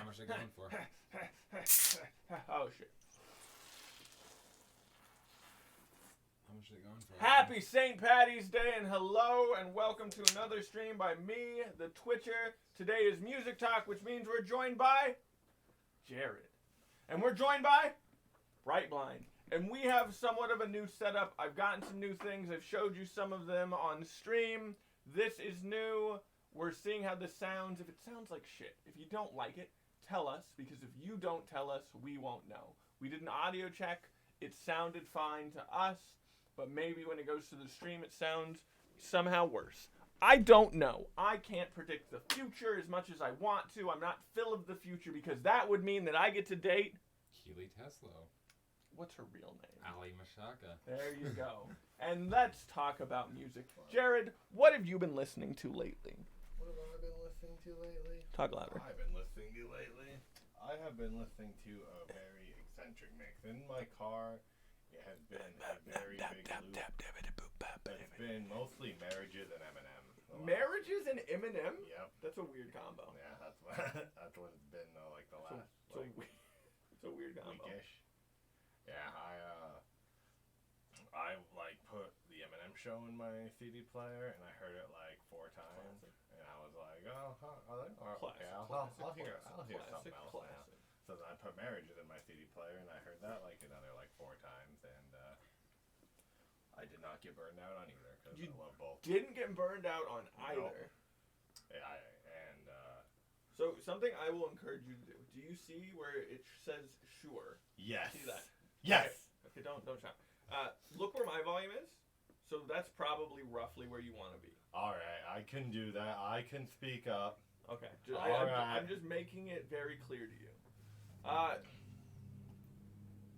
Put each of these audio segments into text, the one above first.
much are they going for? Oh shit. How much are they going for? Happy St. Patty's Day and hello and welcome to another stream by me, the Twitcher. Today is Music Talk, which means we're joined by Jared. And we're joined by Bright Blind. And we have somewhat of a new setup. I've gotten some new things. I've showed you some of them on stream. This is new. We're seeing how this sounds. If it sounds like shit, if you don't like it, tell us. Because if you don't tell us, we won't know. We did an audio check. It sounded fine to us. But maybe when it goes to the stream, it sounds somehow worse. I don't know. I can't predict the future as much as I want to. I'm not Phil of the future because that would mean that I get to date Keely Teslo. What's her real name? Ali Mashaka. There you go. And let's talk about music. Jared, what have you been listening to lately? What have I been listening to lately? Talk louder. I have been listening to a very eccentric mix. In my car, it has been a very big loop. It's been mostly Marriages and Eminem. Marriages and Eminem? Yep. That's a weird combo. Yeah, that's what it's been like the last It's a weird combo. weekish. Yeah, I like put the Eminem show in my CD player and I heard it like 4 times and I was like, oh, okay, I'll hear something else now. So then I put Marriages in my CD player and I heard that like another like 4 times and I did not get burned out on either because I love both. Didn't get burned out on either. Yeah, So something I will encourage you to do. Do you see where it says sure? yes. See that? Yes. Okay, don't shout. Look where my volume is. So that's probably roughly where you want to be. All right, I can do that. I can speak up. Okay. I'm just making it very clear to you.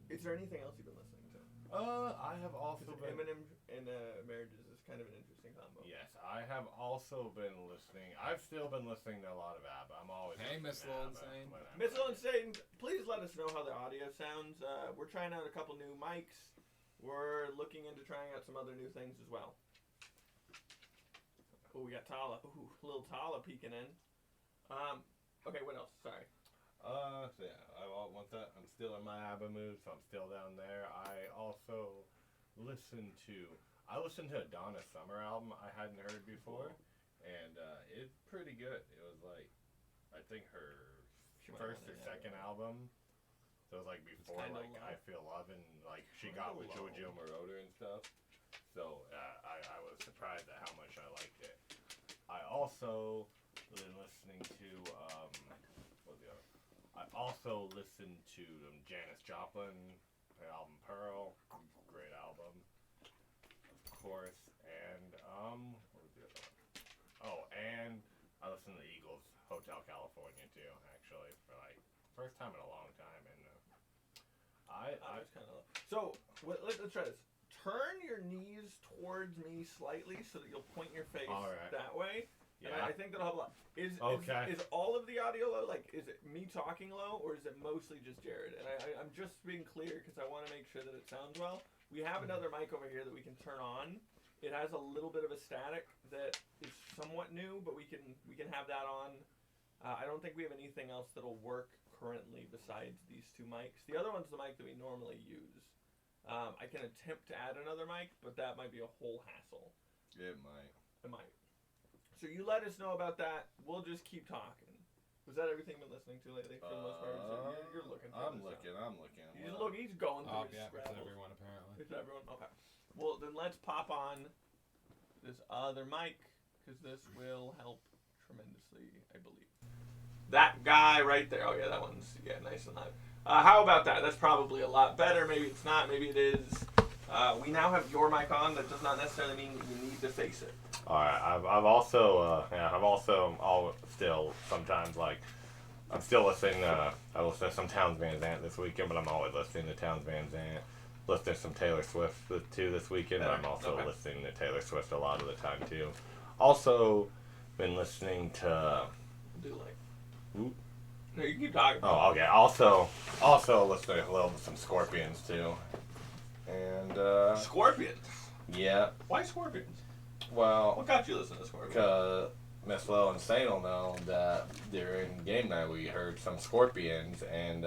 Is there anything else you've been listening to? I have also been... Eminem and Marriages is kind of an interesting combo. Yes, I have also been listening. I've still been listening to a lot of ABBA. I'm always Hey, Miss listening to Little ABBA Insane. when I'm- Miss Little Insane, please let us know how the audio sounds. We're trying out a couple new mics. We're looking into trying out some other new things as well. Oh, we got Tala. Ooh, little Tala peeking in. Okay, what else? Sorry. So yeah, once that, I'm still in my ABBA mood, so I'm still down there. I also listened to a Donna Summer album I hadn't heard before, and it's pretty good. It was like, I think her first or second album. So it was like before like I Feel Love and like she got with Jojo Moroder and stuff. So I was surprised at how much I liked it. I also been listening to Janice Joplin, her album Pearl, great album, of course. And what was the other one? Oh, and I listened to the Eagles, Hotel California too, actually, for like first time in a long time. And I was kind of so. Let's try this. Turn your knees towards me slightly so that you'll point your face that way. Yeah. And I think that'll help a lot. Is all of the audio low? Like, is it me talking low, or is it mostly just Jared? And I'm just being clear because I want to make sure that it sounds well. We have another mic over here that we can turn on. It has a little bit of a static that is somewhat new, but we can have that on. I don't think we have anything else that'll work currently besides these 2 mics. The other one's the mic that we normally use. I can attempt to add another mic, but that might be a whole hassle. It might. So you let us know about that. We'll just keep talking. Was that everything you've been listening to lately for the most part? So you're looking for I'm looking. He's going through his yeah, Scrabble. it's everyone apparently. It's everyone? Okay. Well, then let's pop on this other mic, because this will help tremendously, I believe. That guy right there. Oh, yeah, that one's nice and loud. How about that? That's probably a lot better. Maybe it's not. Maybe it is. We now have your mic on. That does not necessarily mean you need to face it. All right. I've also still sometimes like I'm still listening. I listened to some Townes Van Zandt this weekend, but I'm always listening to Townes Van Zandt. Listening to some Taylor Swift too this weekend, but I'm also listening to Taylor Swift a lot of the time too. Also been listening to. No, you keep talking. Oh, okay. Also listening to some Scorpions too. And Scorpions. Yeah. Why Scorpions? Well, What got you listening to Scorpions? because Miss Lowe and Sane will know that during game night we heard some Scorpions, and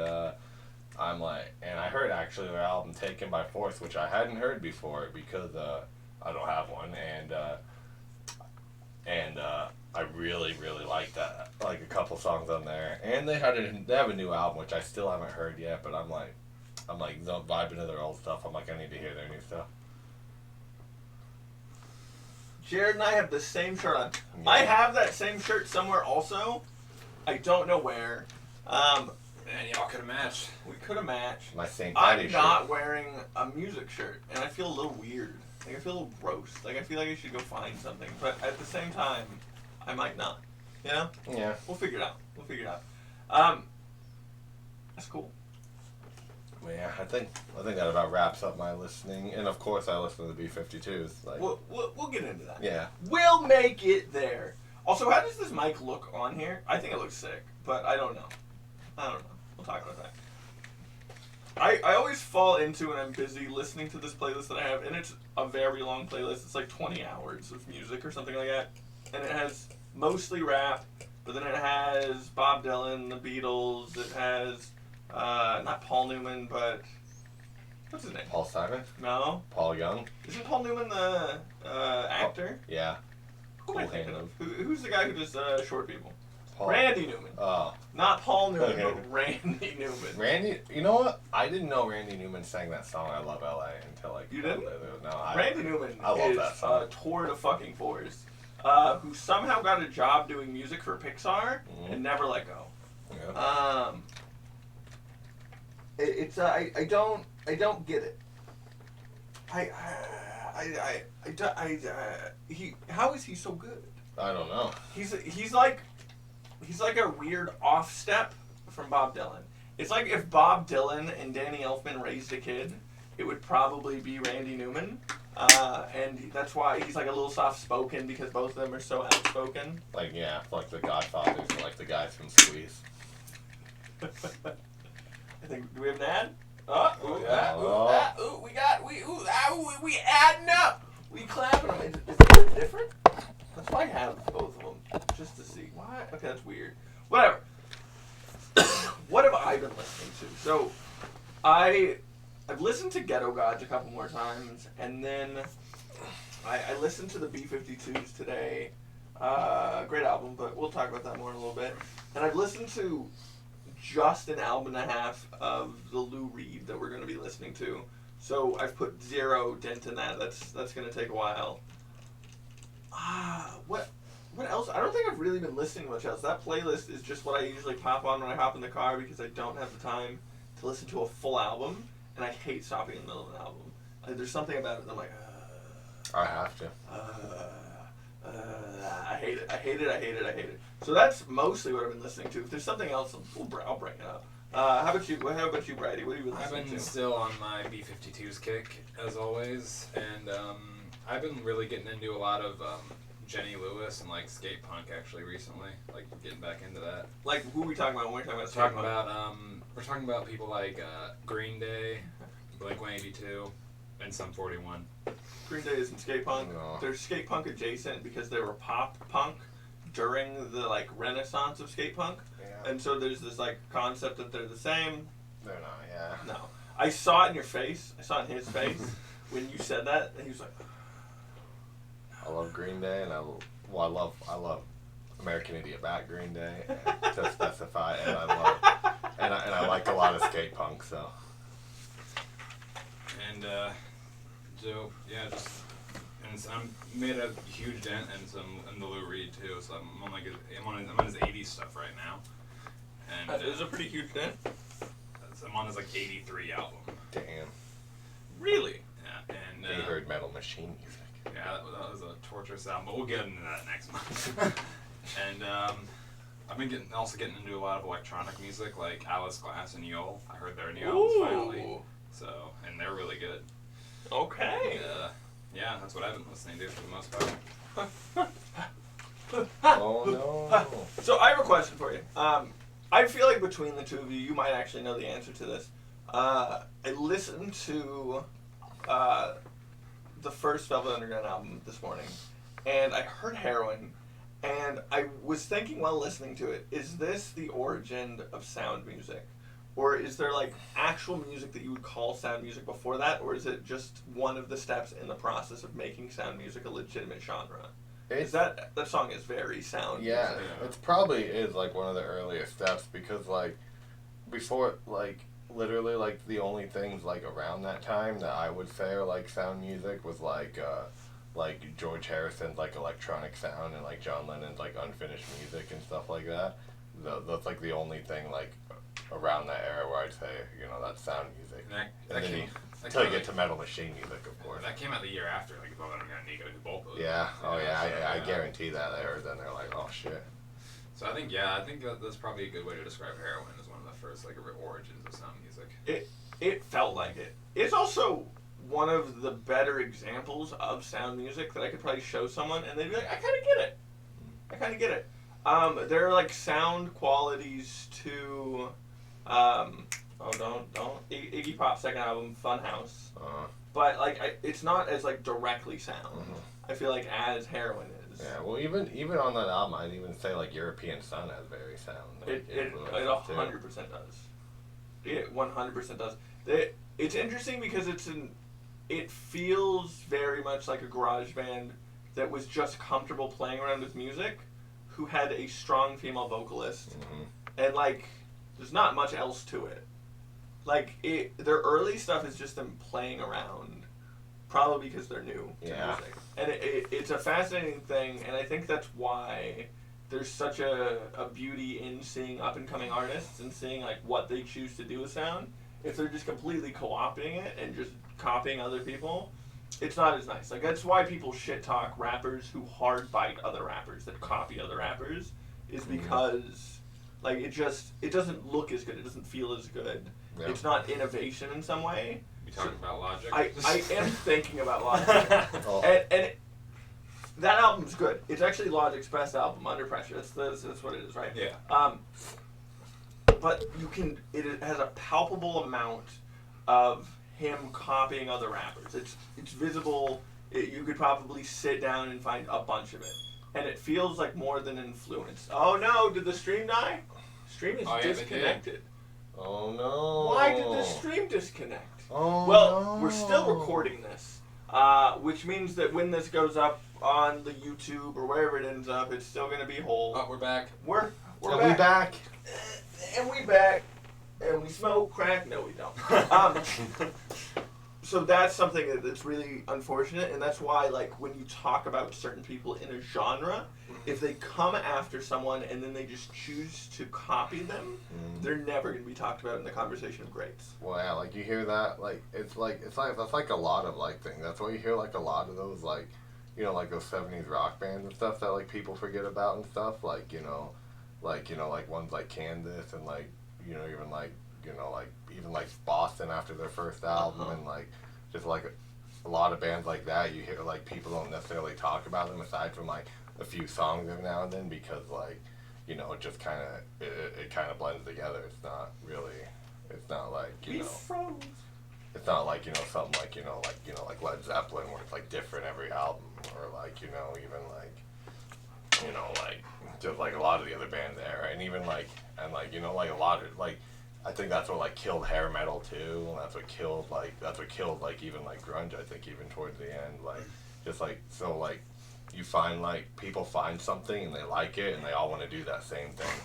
I'm like, and I heard actually their album Taken by Force, which I hadn't heard before because I don't have one, and I really like that, like a couple songs on there, and they have a new album which I still haven't heard yet, but I'm like vibing to their old stuff. I'm like, I need to hear their new stuff. Jared and I have the same shirt on. Yeah. I have that same shirt somewhere also. I don't know where. Man, y'all could have matched. We could have matched. My St. I'm Patty's not shirt. wearing a music shirt, and I feel a little weird. Like, I feel a little gross. Like, I feel like I should go find something. But at the same time, I might not. You know? Yeah. We'll figure it out. That's cool. Well, yeah, I think that about wraps up my listening, and of course I listen to the B-52s. Like, We'll get into that. yeah. We'll make it there. Also, how does this mic look on here? I think it looks sick, but I don't know. We'll talk about that. I always fall into when I'm busy listening to this playlist that I have, and it's a very long playlist. It's like 20 hours of music or something like that. And it has mostly rap, but then it has Bob Dylan, the Beatles, it has, not Paul Newman, but, what's his name? Paul Simon? No? Paul Young? Isn't Paul Newman the actor? Yeah. Who am I Cool thinking hand. of? Who's the guy who does short people? Paul. Randy Newman. Oh. Not Paul Newman, Okay. but Randy Newman. Randy, you know what? I didn't know Randy Newman sang that song "I Love L.A." until like You didn't? No, Randy Newman I love is that song. a tour de fucking force, who somehow got a job doing music for Pixar and never let go. Yeah. I don't get it. How is he so good? I don't know. He's like a weird off step from Bob Dylan. It's like if Bob Dylan and Danny Elfman raised a kid, it would probably be Randy Newman, and that's why he's like a little soft spoken because both of them are so outspoken. Like like the Godfathers, and like the guys from Squeeze. I think, do we have an ad? We adding up. We clapping them. Is it different? Let's probably have both of them just to see. Why? Okay, that's weird. Whatever. What have I been listening to? So, I've listened to Ghetto Gods a couple more times, and then I listened to the B-52s today. Great album, but we'll talk about that more in a little bit. And I've listened to just an album and a half of the Lou Reed that we're going to be listening to. So I've put zero dent in that. That's going to take a while. What else? I don't think I've really been listening to much else. That playlist is just what I usually pop on when I hop in the car because I don't have the time to listen to a full album, and I hate stopping in the middle of an album. There's something about it that I'm like, I have to. I hate it. So that's mostly what I've been listening to. If there's something else, I'll bring it up. How about you, Brady? What have you been I've listening been to? still on my B-52s kick, as always, and I've been really getting into a lot of Jenny Lewis and like skate punk actually recently, like getting back into that. Like, who are we talking about when we're talking about skate punk? We're talking about people like Green Day, Blink-182, and Sum 41. Green Day isn't skate punk. No. They're skate punk adjacent because they were pop punk during the like renaissance of skate punk, Yeah. and so there's this like concept that they're the same. They're not. Yeah. No, I saw it in your face. I saw it in his face when you said that, and he was like, I love Green Day, and I love American Idiot back Green Day to specify, and I like a lot of skate punk. So. And so yeah, just I'm made a huge dent in the Lou Reed too. So I'm on his 80s stuff right now. And that is a pretty huge dent. I'm on his like 83 album. Damn. Really? Yeah, and He heard Metal Machine music. yeah, that was a torturous album, but we'll get into that next month. And I've been also getting into a lot of electronic music, like Alice Glass and Yule. I heard their new albums finally, so and they're really good. Okay. And, yeah, that's what I've been listening to for the most part. Oh no. So I have a question for you. I feel like between the two of you, you might actually know the answer to this. I listened to the first Velvet Underground album this morning, and I heard Heroin, and I was thinking while listening to it, is this the origin of sound music? Or is there, like, actual music that you would call sound music before that, or is it just one of the steps in the process of making sound music a legitimate genre? That song is very sound music. Yeah, it probably is, like, one of the earliest steps, because, like, before, like, literally, like, the only things, like, around that time that I would say are, like, sound music was, like George Harrison's, like, electronic sound and, like, John Lennon's, like, unfinished music and stuff like that. That's, like, the only thing, like, around that era where I'd say, you know, that's sound music. Until you get to Metal Machine music, of course. That came out the year after, like, Velvet Underground, Nico did both of those. Yeah, I guarantee that. I heard that and they're like, oh, shit. So I think that's probably a good way to describe Heroin as one of the first, like, origins of sound music. It felt like it. It's also one of the better examples of sound music that I could probably show someone and they'd be like, I kind of get it. There are, like, sound qualities to, Iggy Pop's second album, Funhouse. But, like, it's not as, like, directly sound. I feel like as Heroin is. Yeah, well, even on that album, I'd even say, like, European Sun has very sound. It 100% does. It 100% does. It's interesting because it feels very much like a garage band that was just comfortable playing around with music, who had a strong female vocalist, and, like, there's not much else to it. Like, their early stuff is just them playing around, probably because they're new to music. And it's a fascinating thing, and I think that's why there's such a beauty in seeing up-and-coming artists and seeing, like, what they choose to do with sound. If they're just completely co-opting it and just copying other people, it's not as nice. Like, that's why people shit-talk rappers who hard-bite other rappers that copy other rappers, is because, like, it doesn't look as good. It doesn't feel as good. Yeah. It's not innovation in some way. You talking about Logic? I am thinking about Logic. And that album's good. It's actually Logic's best album, Under Pressure. That's what it is, right? Yeah. But it has a palpable amount of him copying other rappers. It's visible. You could probably sit down and find a bunch of it. And it feels like more than influence. Oh no, did the stream die? Stream is disconnected. Oh no. Why did the stream disconnect? Oh no. We're still recording this. Which means that when this goes up on the YouTube or wherever it ends up, it's still going to be whole. Oh, we're back. We're back. And we back. And we smoke crack. No, we don't. So that's something that's really unfortunate, and that's why, like, when you talk about certain people in a genre, if they come after someone and then they just choose to copy them, they're never going to be talked about in the conversation of greats. Well, yeah, like, you hear that, like, that's like a lot of, like, things. That's why you hear, like, a lot of those, like, you know, like, those 70s rock bands and stuff that, like, people forget about and stuff, like, like ones like Kansas and, like, even like Boston after their first album, and, like, just, like, a lot of bands like that, you hear, like, people don't necessarily talk about them aside from, like, a few songs every now and then, because, like, it just kind of, it kind of blends together. It's not like, it's not like, something like, like Led Zeppelin, where it's, like, different every album, or, like, even, like, like, just, like, a lot of the other bands there, right? And even, like, like, like, a lot of, like, I think that's what, like, killed hair metal, too, and that's what killed, like, even, like, grunge, I think, even towards the end, like, just, like, so, like, you find, like, people find something, and they like it, and they all want to do that same thing.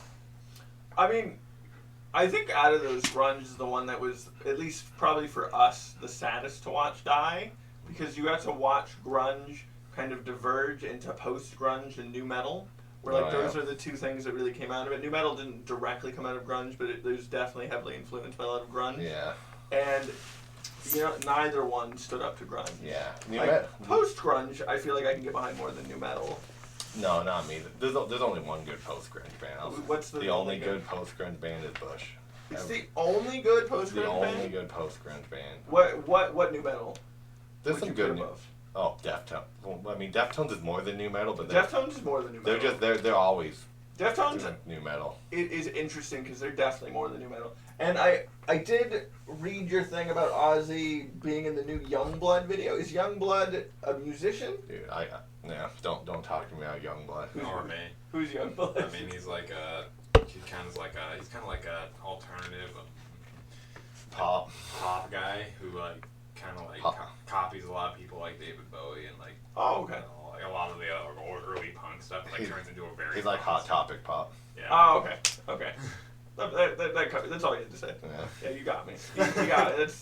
I mean, I think out of those, grunge is the one that was, at least probably for us, the saddest to watch die, because you got to watch grunge kind of diverge into post-grunge and new metal, where, like, those are the two things that really came out of it. New metal didn't directly come out of grunge, but it was definitely heavily influenced by a lot of grunge. Yeah. And, neither one stood up to grunge. Yeah. Post-grunge, I feel like I can get behind more than new metal. No, not me. There's only one good post-grunge band. What's the only good post-grunge band is Bush. It's the only good post-grunge band? The only good post-grunge band. What new metal? There's some good new. Oh, Deftones. Well, I mean, Deftones is more than new metal, but Deftones is more than new metal. They're always Deftones new metal. It is interesting because they're definitely more than new metal. And I did read your thing about Ozzy being in the new Youngblood video. Is Youngblood a musician? Dude, don't talk to me about Youngblood. Or me. Who's Youngblood? I mean, he's kind of like a alternative Pop guy who kind of copies a lot of people like David Bowie and Oh, okay. Like a lot of the early punk stuff. Turns into a very. He's like Hot Topic pop. Yeah. Oh, okay. Okay. That's all you had to say. Yeah. Yeah, you got me. You got it.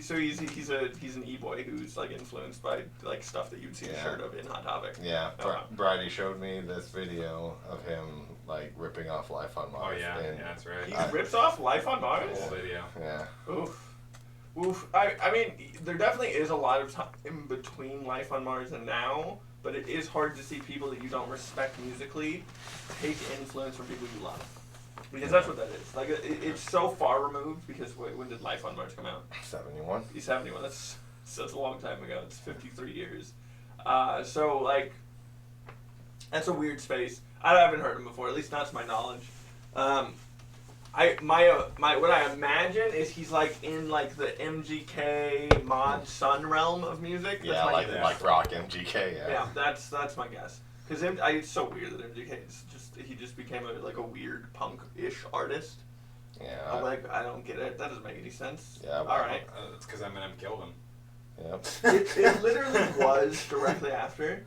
So he's an e-boy who's influenced by stuff that you'd see a shirt of in Hot Topic. Yeah, Bridie showed me this video of him ripping off Life on Mars. Oh yeah, that's right. He rips off Life on Mars. Whole video. Yeah. Oof. I mean, there definitely is a lot of time in between Life on Mars and now, but it is hard to see people that you don't respect musically take influence from people you love. Because that's what that is. It's so far removed because when did Life on Mars come out? 71. 71. That's a long time ago. It's 53 years. That's a weird space. I haven't heard him before, at least not to my knowledge. What I imagine is he's in the MGK Mod Sun realm of music. Yeah, like rock MGK. Yeah, that's my guess. Because it's so weird that MGK he just became a weird punk-ish artist. Yeah. I don't get it. That doesn't make any sense. Yeah. All right. It's because Eminem killed him. Yep. It literally was directly after.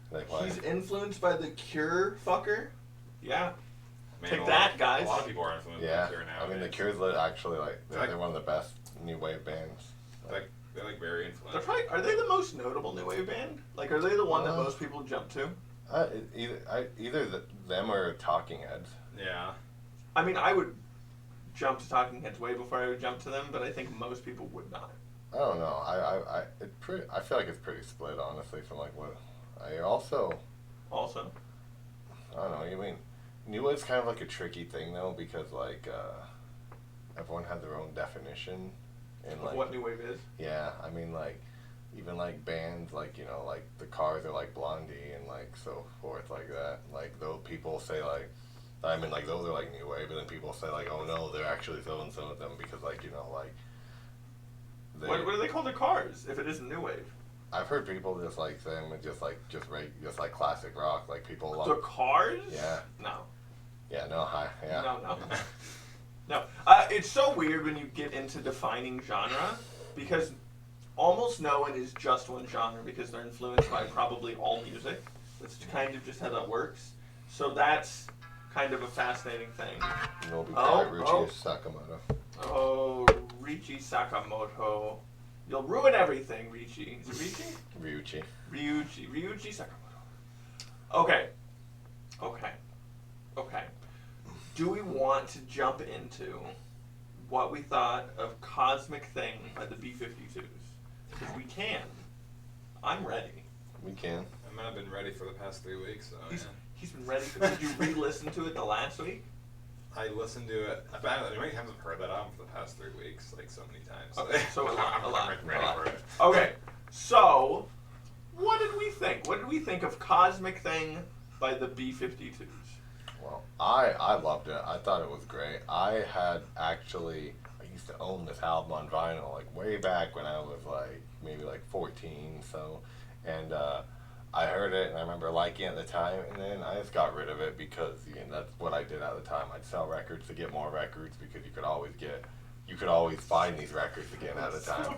What? He's influenced by the Cure fucker. Yeah. Man, Take that, guys. A lot of people are influenced by the Cure now. I mean, the Cure's actually they're one of the best new wave bands. They're very influential. Are they the most notable new wave band? Are they the one that most people jump to? Either them or Talking Heads. Yeah. I mean, I would jump to Talking Heads way before I would jump to them, but I think most people would not. I don't know. I feel like it's pretty split, honestly. From what I also. I don't know. I mean, new wave's kind of a tricky thing though because everyone has their own definition. And what new wave is? Yeah, I mean even bands the Cars are Blondie and so forth that. Those people say I mean those are new wave, but then people say oh no, they're actually so and so of them because what do they call the Cars if it isn't new wave? I've heard people just say them just classic rock people love the Cars. Yeah. No. Yeah. No. Hi. Yeah. No. No, it's so weird when you get into defining genre because almost no one is just one genre because they're influenced by probably all music. That's kind of just how that works. So that's kind of a fascinating thing. Ryuichi Sakamoto. Oh, Ryuichi Sakamoto. You'll ruin everything, Ryuichi. Is it Ryuichi? Ryuichi Sakamoto. Okay. Do we want to jump into what we thought of Cosmic Thing by the B-52s? Because we can. I'm ready. We can. I mean, I've been ready for the past 3 weeks, so He's been ready. Did you re-listen to it the last week? I listened to it. How many times I've heard that album for the past 3 weeks? So many times. Okay, so a lot. I'm ready for it. Okay, so what did we think? What did we think of Cosmic Thing by the B-52s? Well, I loved it. I thought it was great. I used to own this album on vinyl way back when I was maybe 14. So, and I heard it and I remember liking it at the time, and then I just got rid of it because that's what I did at the time. I'd sell records to get more records because you could always find these records again at the time.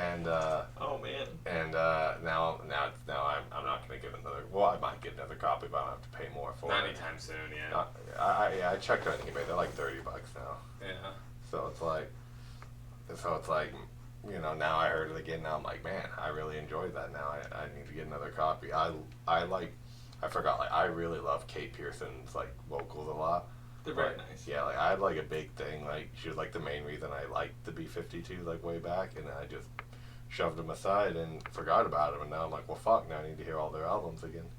And oh man. And now I'm not gonna get another. Well, I might get another copy, but I don't have to pay more for Not it. anytime soon, yeah. I checked on eBay. They're $30 now. Yeah. So it's now I heard it again. Now I'm man, I really enjoyed that. Now I need to get another copy. I forgot. I really love Kate Pearson's vocals a lot. They're very nice. Yeah, I had a big thing. She was the main reason I liked the B-52s way back, and then I just shoved them aside and forgot about them. And now I'm well, fuck. Now I need to hear all their albums again.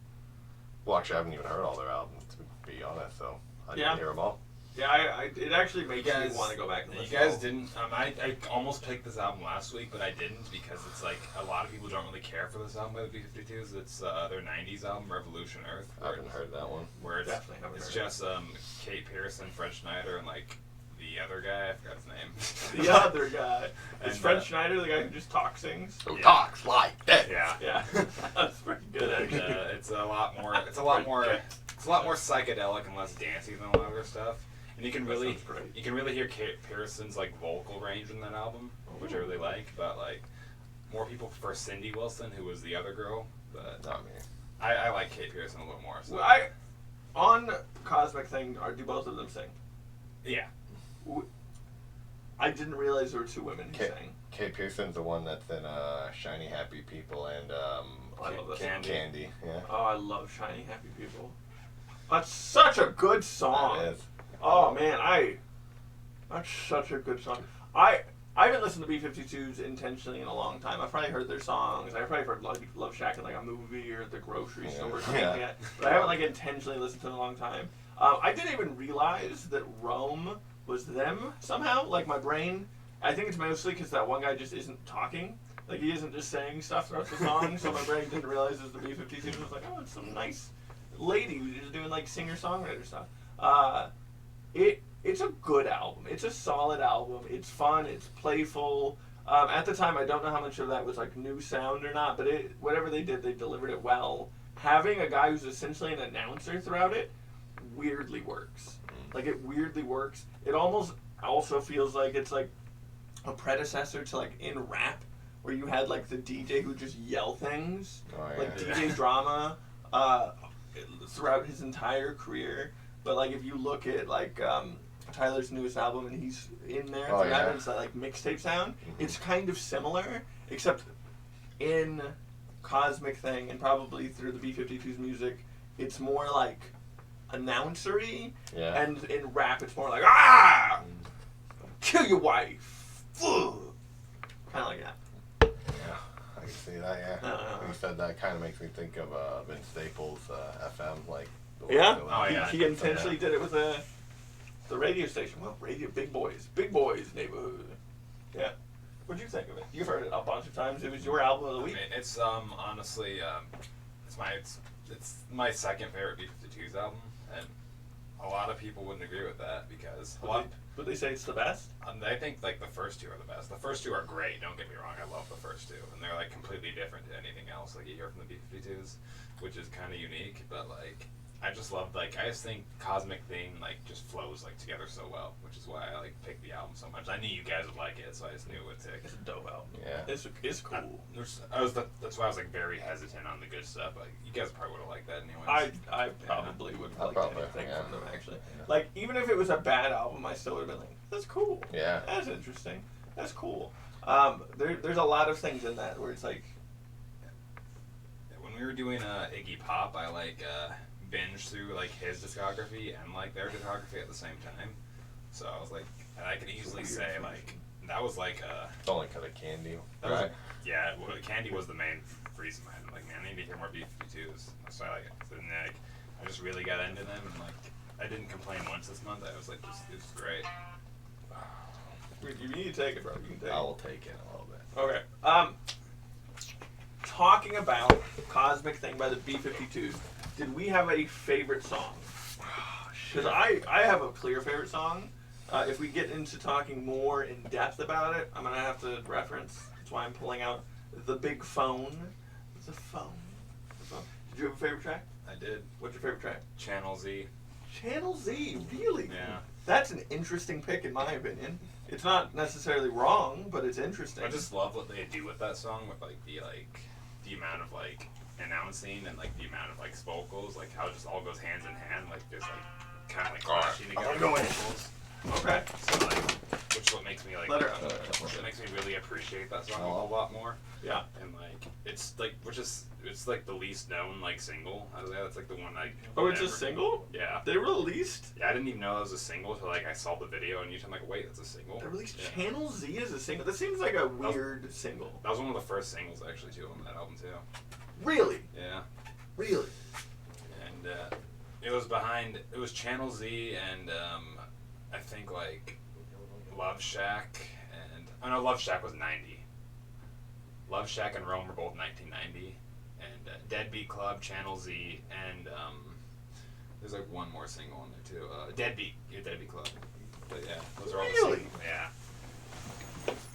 Well, actually, I haven't even heard all their albums to be honest. So I need to hear them all. Yeah, it actually makes me guys- want to go back and You listen. guys didn't. I almost picked this album last week, but I didn't because it's like a lot of people don't really care for this album by the B-52s. It's their '90s album, Revolution Earth. I haven't heard that one. Where it's Definitely haven't it's heard just Kate Pearson, Fred Schneider, and like the other guy. I forgot his name. The other guy. Is And, Fred Schneider the guy who just talk sings? Who Yeah. talks like that? Yeah. Yeah, that's pretty good And, actually. it's a lot more. It's a lot more. It's a lot more psychedelic and less dancey than a lot of their stuff. And you can That really, sounds great. you can really hear Kate Pearson's like vocal range in that album, which I really like. But like, more people prefer Cindy Wilson, who was the other girl. But Not me. I like Kate Pearson a little more. So Well, on Cosmic Thing, do both of them sing? yeah, I didn't realize there were two women who Kate, sang. Kate Pearson's the one that's in Shiny Happy People and I love that song. Candy. Yeah. Oh, I love Shiny Happy People. That's such a good song. That is. Oh man, that's such a good song. I haven't listened to B-52s intentionally in a long time. I've probably heard their songs. I've probably heard Love Shack in like a movie or at the grocery Yeah. store or something like Yeah. that. But I haven't like intentionally listened to it in a long time. I didn't even realize that Rome was them somehow. Like my brain, I think it's mostly because that one guy just isn't talking. Like he isn't just saying stuff throughout the song. So my brain didn't realize it was the B-52s. It was like, oh, it's some nice lady who's just doing like singer-songwriter stuff. It's a good album. It's a solid album. It's fun. It's playful. At the time, I don't know how much of that was like new sound or not, but whatever they did, they delivered it well. Having a guy who's essentially an announcer throughout it weirdly works. Like it weirdly works. It almost also feels like it's like a predecessor to like in rap, where you had like the DJ who just yell things, Oh, yeah. like DJ Drama, throughout his entire career. But like if you look at like Tyler's newest album and he's in there Oh, throughout yeah. it, it's that like mixtape sound. Mhm. It's kind of similar, except in Cosmic Thing and probably through the B-52's music, it's more like announcery, Yeah. and in rap it's more like kill your wife, kind of like that. Yeah. I can see that. Yeah. When you said that, kind of makes me think of Vince Staples' FM, like. The Yeah, Oh, yeah. He intentionally did it with the radio station. Well, radio, Big Boys neighborhood. Yeah. What'd you think of it? You've heard it a bunch of times. It was your album of the I week. mean, it's honestly it's my second favorite B-52s album, and a lot of people wouldn't agree with that because a lot. Would they say it's the best? I think like the first two are the best. The first two are great. Don't get me wrong. I love the first two, and they're like completely different to anything else like you hear from the B-52s, which is kind of unique. But like, I just love I just think Cosmic Thing like just flows like together so well, which is why I like picked the album so much. I knew you guys would like it, so I just knew it would tick. It's a dope album. Yeah. It's cool. That's why I was like very hesitant on the good stuff. Like you guys probably would have liked that anyways. I probably would I like probably, anything yeah. from them actually. Yeah. Like even if it was a bad album, I still would have been like, that's cool. Yeah. That's interesting. That's cool. There's a lot of things in that where it's like, When we were doing Iggy Pop, I binged through like his discography and like their discography at the same time. So I was like, and I could easily Weird say fusion. like that was like It's only because of Candy. that was Right. yeah, Candy was the main reason why I'm like, man, I need to hear more B-52s. So I I just really got into them and like I didn't complain once this month. I was like, it was great. you need to take it, bro. You can take it. I will take it a little bit. Okay. Talking about Cosmic Thing by the B-52s, did we have a favorite song? Because I have a clear favorite song. If we get into talking more in depth about it, I'm going to have to reference. That's why I'm pulling out the big phone. The phone. Did you have a favorite track? I did. What's your favorite track? Channel Z. Channel Z, really? Yeah. That's an interesting pick in my opinion. It's not necessarily wrong, but it's interesting. I just love what they do with that song with the amount of like announcing and like the amount of like vocals, like how it just all goes hands in hand, like there's like kind of like crashing together. I'm going. Vocals. Okay. So like, which is what makes me like, Let her- it makes me really appreciate that song a whole lot more. Yeah. And like, it's like, it's like the least known like single. That's like the one I. Oh, it's a never- single? Yeah. They released? Yeah, I didn't even know it was a single until like I saw the video on YouTube. I'm like, wait, it's a single. They released Yeah. Channel Z as a single? That seems like a weird single. That was one of the first singles actually too on that album too. Really? Yeah. Really? And it was Channel Z and I think like Love Shack and Love Shack was 90. Love Shack and Rome were both 1990, and Deadbeat Club, Channel Z, and there's like one more single in there too. Deadbeat Club. But yeah, those are all the same. Yeah.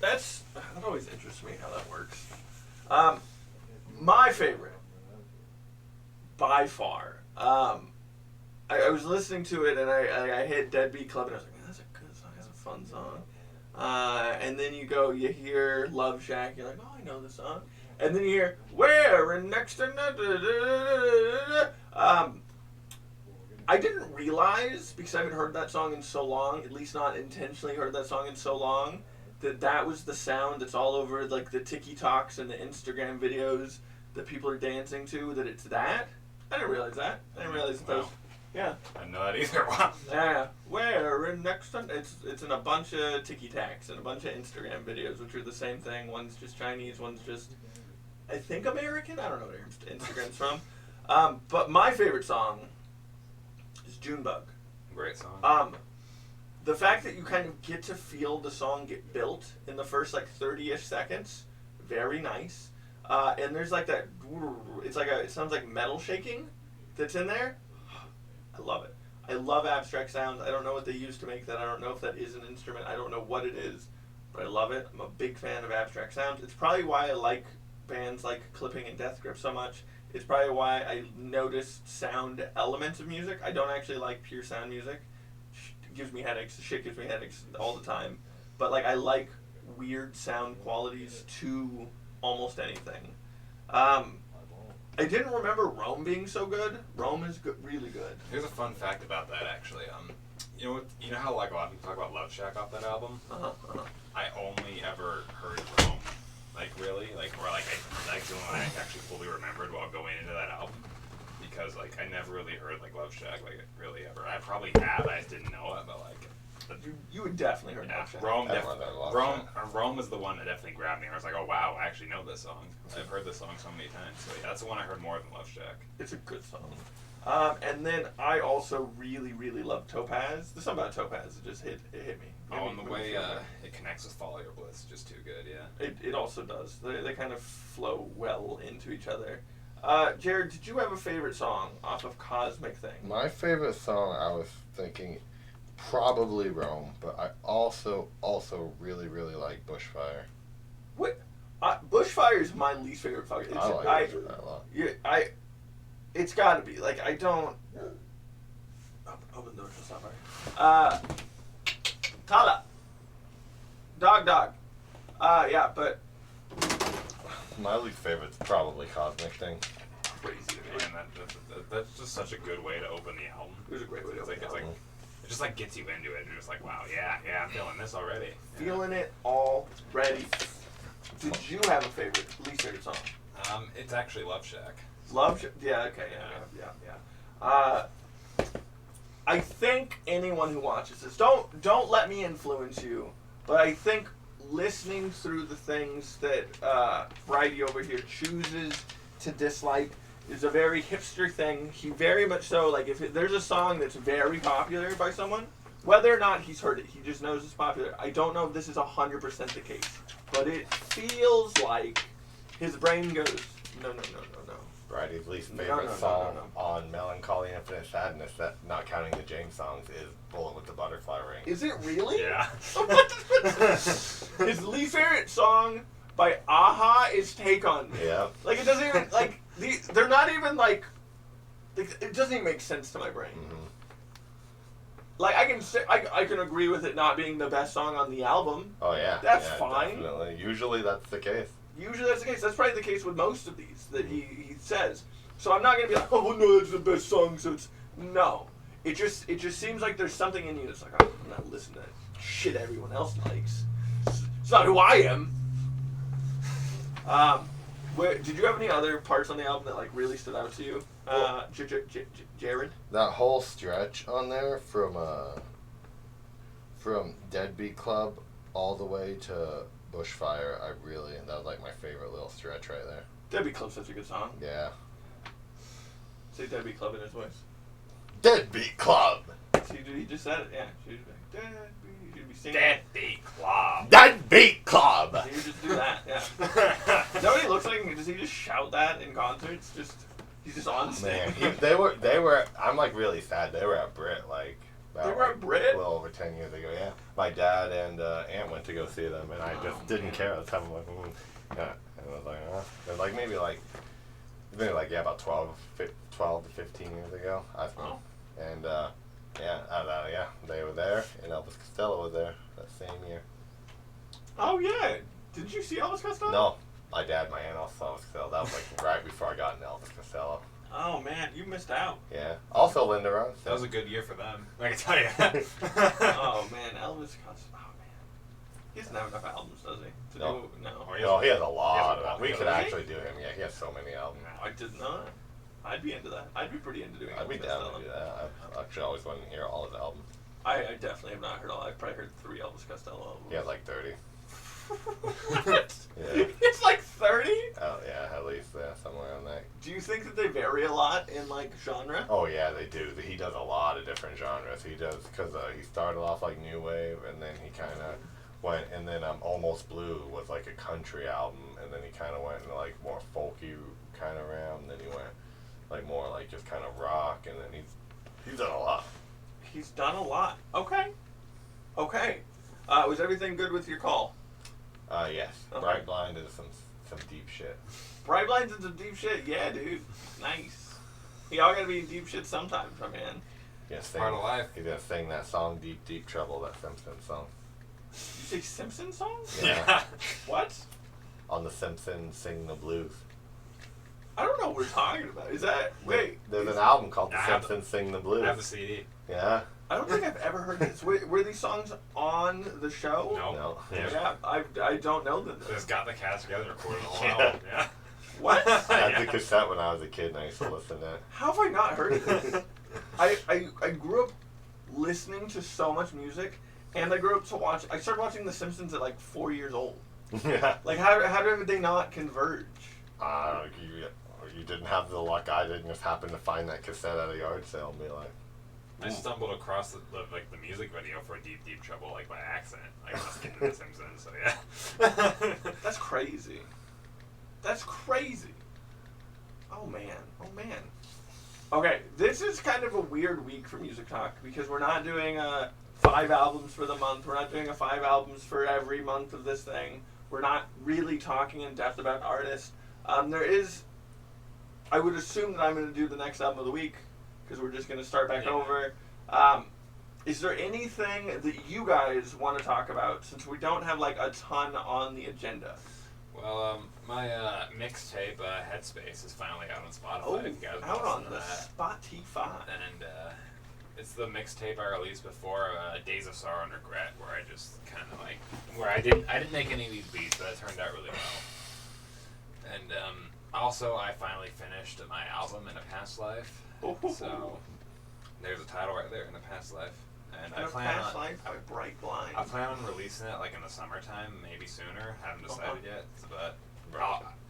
That always interests me how that works. My favorite, by far. I was listening to it and I hit Deadbeat Club and I was like, man, that's a good song. That's a fun song. And then you hear Love Shack. You're like, oh, I know this song. And then you hear Where next to I didn't realize, because I haven't heard that song in so long, at least not intentionally heard that song in so long, that was the sound that's all over like the TikToks and the Instagram videos that people are dancing to, that it's that. I didn't realize that. I didn't realize that those. Yeah. I didn't know that either. Wow. Yeah. Where next time? It's in a bunch of TikToks and a bunch of Instagram videos, which are the same thing. One's just Chinese, one's just, I think, American. I don't know where Instagram's from. But my favorite song is Junebug. Great song. The fact that you kind of get to feel the song get built in the first like 30-ish seconds, very nice. And there's like that, it sounds like metal shaking that's in there. I love it. I love abstract sounds. I don't know what they use to make that. I don't know if that is an instrument. I don't know what it is, but I love it. I'm a big fan of abstract sounds. It's probably why I like bands like Clipping and Death Grip so much. It's probably why I notice sound elements of music. I don't actually like pure sound music. Gives me headaches. Shit gives me headaches all the time. But like I like weird sound qualities to almost anything. I didn't remember Rome being so good. Rome is good, really good. Here's a fun fact about that actually. You know how like a lot of people talk about Love Shack off that album? I only ever heard Rome. Like really? Like or like the one I actually fully remembered while going into that album. Because like I never really heard like Love Shack like really ever. I probably have, I just didn't know it, but like you would definitely heard Love Shack. Rome was the one that definitely grabbed me. I was like, oh wow, I actually know this song. I've heard this song so many times. So yeah, that's the one I heard more than Love Shack. It's a good song. And then I also really, really love Topaz. There's something about Topaz that just hit me. And the way it connects with Follow Your Bliss is just too good, yeah. It also does. They kind of flow well into each other. Jared, did you have a favorite song off of Cosmic Thing? My favorite song, I was thinking probably Rome, but I also really, really like Bushfire. What? Bushfire is my least favorite song. I like Bushfire a lot. Yeah, it's gotta be. Like, I don't... Open the door, stop. Tala. Dog. Yeah, but... My least favorite's probably Cosmic Thing. Crazy. Man, that's just such a good way to open the album. It was a great way to open the album. It just like gets you into it. You're just like, wow, yeah, I'm feeling this already. Feeling it already. Did you have a least favorite song? It's actually Love Shack. Love Shack? Yeah, okay, yeah. I think anyone who watches this, don't let me influence you, but I think listening through the things that Bridie over here chooses to dislike is a very hipster thing. He very much so, like, if there's a song that's very popular by someone, whether or not he's heard it, he just knows it's popular. I don't know if this is 100% the case, but it feels like his brain goes, no. Bridie's least favorite song on Melancholy Infinite Sadness, that not counting the James songs, is Bullet with the Butterfly Ring. Is it really? Yeah. His least favorite song by Aha is Take On Me. Yeah. Like, it doesn't even, like, they're not even, like, it doesn't even make sense to my brain. Mm-hmm. Like, I can agree with it not being the best song on the album. Oh, yeah. That's fine. Definitely. Usually that's the case. That's the case. That's probably the case with most of these that he says. So I'm not going to be like, oh, no, that's the best song, so it's... No. It just seems like there's something in you that's like, oh, I'm not listening to shit everyone else likes. It's not who I am. Did you have any other parts on the album that, like, really stood out to you? Jared? That whole stretch on there from Deadbeat Club all the way to Bushfire, that was like my favorite little stretch right there. Deadbeat Club's such a good song. Yeah. Say Deadbeat Club in his voice. Deadbeat Club. See, dude, he just said it. Yeah, she should be singing. Deadbeat Club. Deadbeat Club. He would just do that. Yeah. Is that what he looks like? Does he just shout that in concerts? He's just on stage. Man, they were. I'm like really sad. They were at Brit like. They were at Brit? A little over 10 years ago. Yeah. My dad and aunt went to go see them, and I just didn't care at the time. I'm like, yeah. And I was like, It was like maybe about 12 to 15 years ago. I think. Oh. And yeah, they were there, and Elvis Costello was there that same year. Oh yeah. Did you see Elvis Costello? No, my dad, my aunt also saw Elvis Costello. That was like right before I got into Elvis Costello. Oh man, you missed out. Yeah. Also Linda Ronstadt. That was a good year for them. I can tell you. Oh man, Elvis Costello. Oh man, he doesn't have enough albums, does he? No. No. No, he has a lot. lot. We could Really? actually do him. Yeah, he has so many albums. I did not. I'd be into that. I'd be pretty into doing. I'd be Elvis down Costello. to do that. I actually always wanted to hear all his albums. I definitely have not heard all. I've probably heard 3 Elvis Costello albums. He has like 30. What? Yeah. It's like 30? Oh yeah, at least somewhere on that. Do you think that they vary a lot in like genre? Oh yeah, they do. He does a lot of different genres. He does because he started off like new wave, and then he kind of went, and then Almost Blue was like a country album, and then he kind of went into like more folky kind of realm. And then he went like more like just kind of rock, and then he's done a lot. He's done a lot. Okay. Was everything good with your call? Yes. Okay. Bright Blind is some deep shit. Bright Lines into deep shit? Yeah, dude. Nice. Y'all gotta be in deep shit sometimes, my man. Part of life. He's gonna sing that song, Deep Deep Trouble, that Simpsons song. You say Simpson songs? Yeah. What? On the Simpsons, Sing the Blues. I don't know what we're talking about. Is that... Wait. There's an album called The I have Simpsons Sing the I Blues. have the CD. Yeah. I don't think I've ever heard this. Were these songs on the show? No. Yeah, I don't know them. They just got the cast together and recorded the whole Yeah. album. Yeah. What? I had the cassette when I was a kid, and I used to listen to it. How have I not heard of this? I grew up listening to so much music, and I grew up to watch. I started watching The Simpsons at like 4 years old. Yeah. Like how did they not converge? You didn't have the luck. I didn't just happen to find that cassette at a yard sale and be like, I stumbled across the music video for Deep Deep Trouble like by accident. Like listening to The Simpsons. So yeah. That's crazy. That's crazy. Oh man. Okay, this is kind of a weird week for Music Talk because we're not doing 5 albums for the month. We're not doing 5 albums for every month of this thing. We're not really talking in depth about artists. I would assume that I'm going to do the next album of the week because we're just going to start back over. Is there anything that you guys want to talk about since we don't have like a ton on the agenda? Well, my mixtape Headspace is finally out on Spotify. Oh, If you guys out wanna on listen the to that. Spotify. And it's the mixtape I released before Days of Sorrow and Regret, where I just kind of like I didn't make any of these beats, but it turned out really well. And also I finally finished my album In a Past Life. So there's a title right there, In a Past Life. And In a Past Life by Bright Blind. I plan on releasing it like in the summertime, maybe sooner. Haven't decided yet, but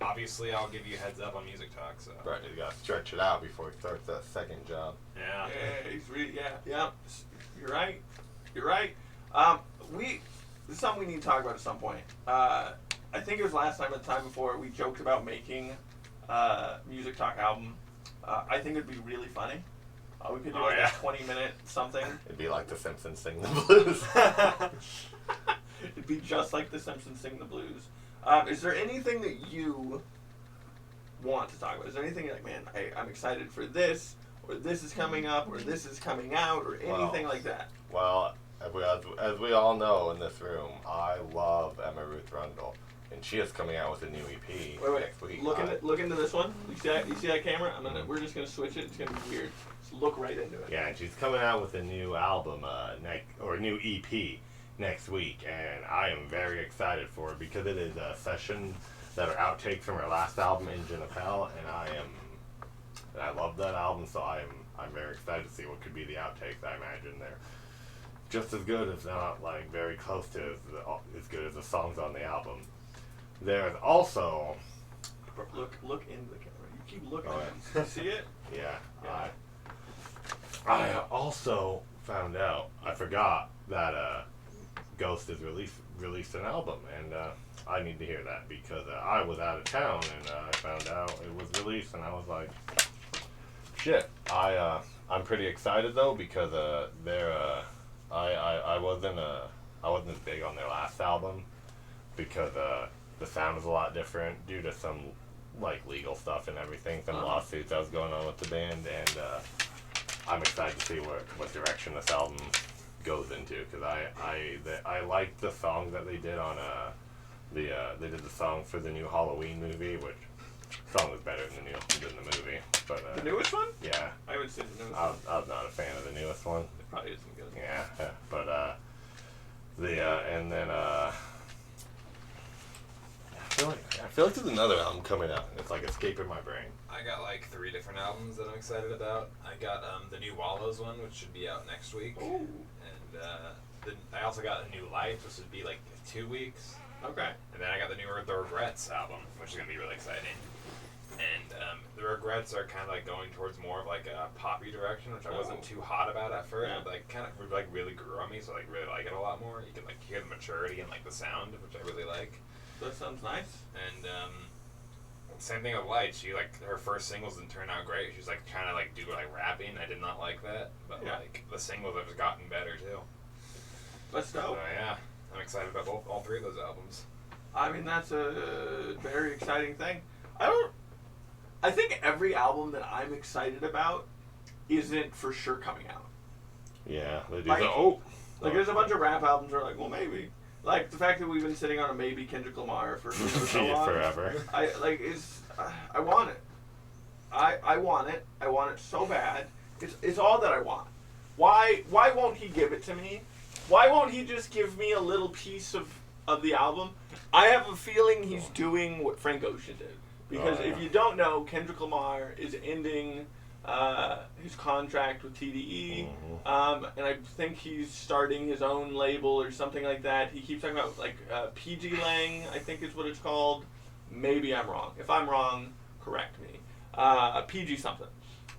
obviously I'll give you a heads up on Music Talk. So right, you gotta stretch it out before he starts that second job. yeah. Yeah, he's really, yeah. You're right. This is something we need to talk about at some point. I think it was last time or the time before we joked about making Music Talk album. I think it'd be really funny. We could do a 20-minute something. It'd be like The Simpsons Sing the Blues. It'd be just like The Simpsons Sing the Blues. Is there anything that you want to talk about? Is there anything like, man, I'm excited for this, or this is coming up, or this is coming out, or anything like that? Well, as we all know in this room, I love Emma Ruth Rundle, and she is coming out with a new EP next week. Look into this one. You see that camera? We're just gonna switch it. It's gonna be weird. Just look right into it. Yeah, and she's coming out with a new album, or new EP next week, and I am very excited for it because it is sessions that are outtakes from her last album, Engine of Hell, and I love that album, so I'm very excited to see what could be the outtakes. I imagine they're just as good, if not like very close to as good as the songs on the album. There's also Look into the camera. You keep looking Oh, at it. You see it? yeah. I also found out, I forgot that Ghost has released an album, and I need to hear that because I was out of town and I found out it was released, and I was like, shit. I'm pretty excited though because I wasn't as big on their last album because the sound was a lot different due to some like legal stuff and everything, some lawsuits that was going on with the band, and I'm excited to see what direction this album goes into because I liked the song that they did on they did the song for the new Halloween movie, which song was better than the movie. But the newest one? Yeah. I haven't seen the newest one. I was not a fan of the newest one. It probably isn't good. Yeah, but and then I feel like there's another album coming out. It's like escaping my brain. I got like 3 different albums that I'm excited about. I got the new Wallows one, which should be out next week. Ooh. And I also got a new Life, which would be like 2 weeks. Okay. And then I got the new The Regrets album, which is gonna be really exciting. And The Regrets are kind of like going towards more of like a poppy direction, which I wasn't too hot about at first. Yeah. But like kind of like really grew on me, so I like really like it a lot more. You can like hear the maturity and like the sound, which I really like. That sounds nice. And same thing with Light. She like her first singles didn't turn out great. She's like trying to like do like rapping. I did not like that, but like the singles have just gotten better too. Let's go. So yeah, I'm excited about all 3 of those albums. I mean, that's a very exciting thing. I think every album that I'm excited about isn't for sure coming out. Yeah, they do. Like there's a bunch of rap albums where like, well, maybe. Like the fact that we've been sitting on a maybe Kendrick Lamar for so long. Forever. I want it. I want it. I want it so bad. It's all that I want. Why won't he give it to me? Why won't he just give me a little piece of the album? I have a feeling he's doing what Frank Ocean did. Because if you don't know, Kendrick Lamar is ending his contract with TDE, and I think he's starting his own label or something like that. He keeps talking about like PG Lang, I think is what it's called. Maybe I'm wrong. If I'm wrong, correct me. PG something.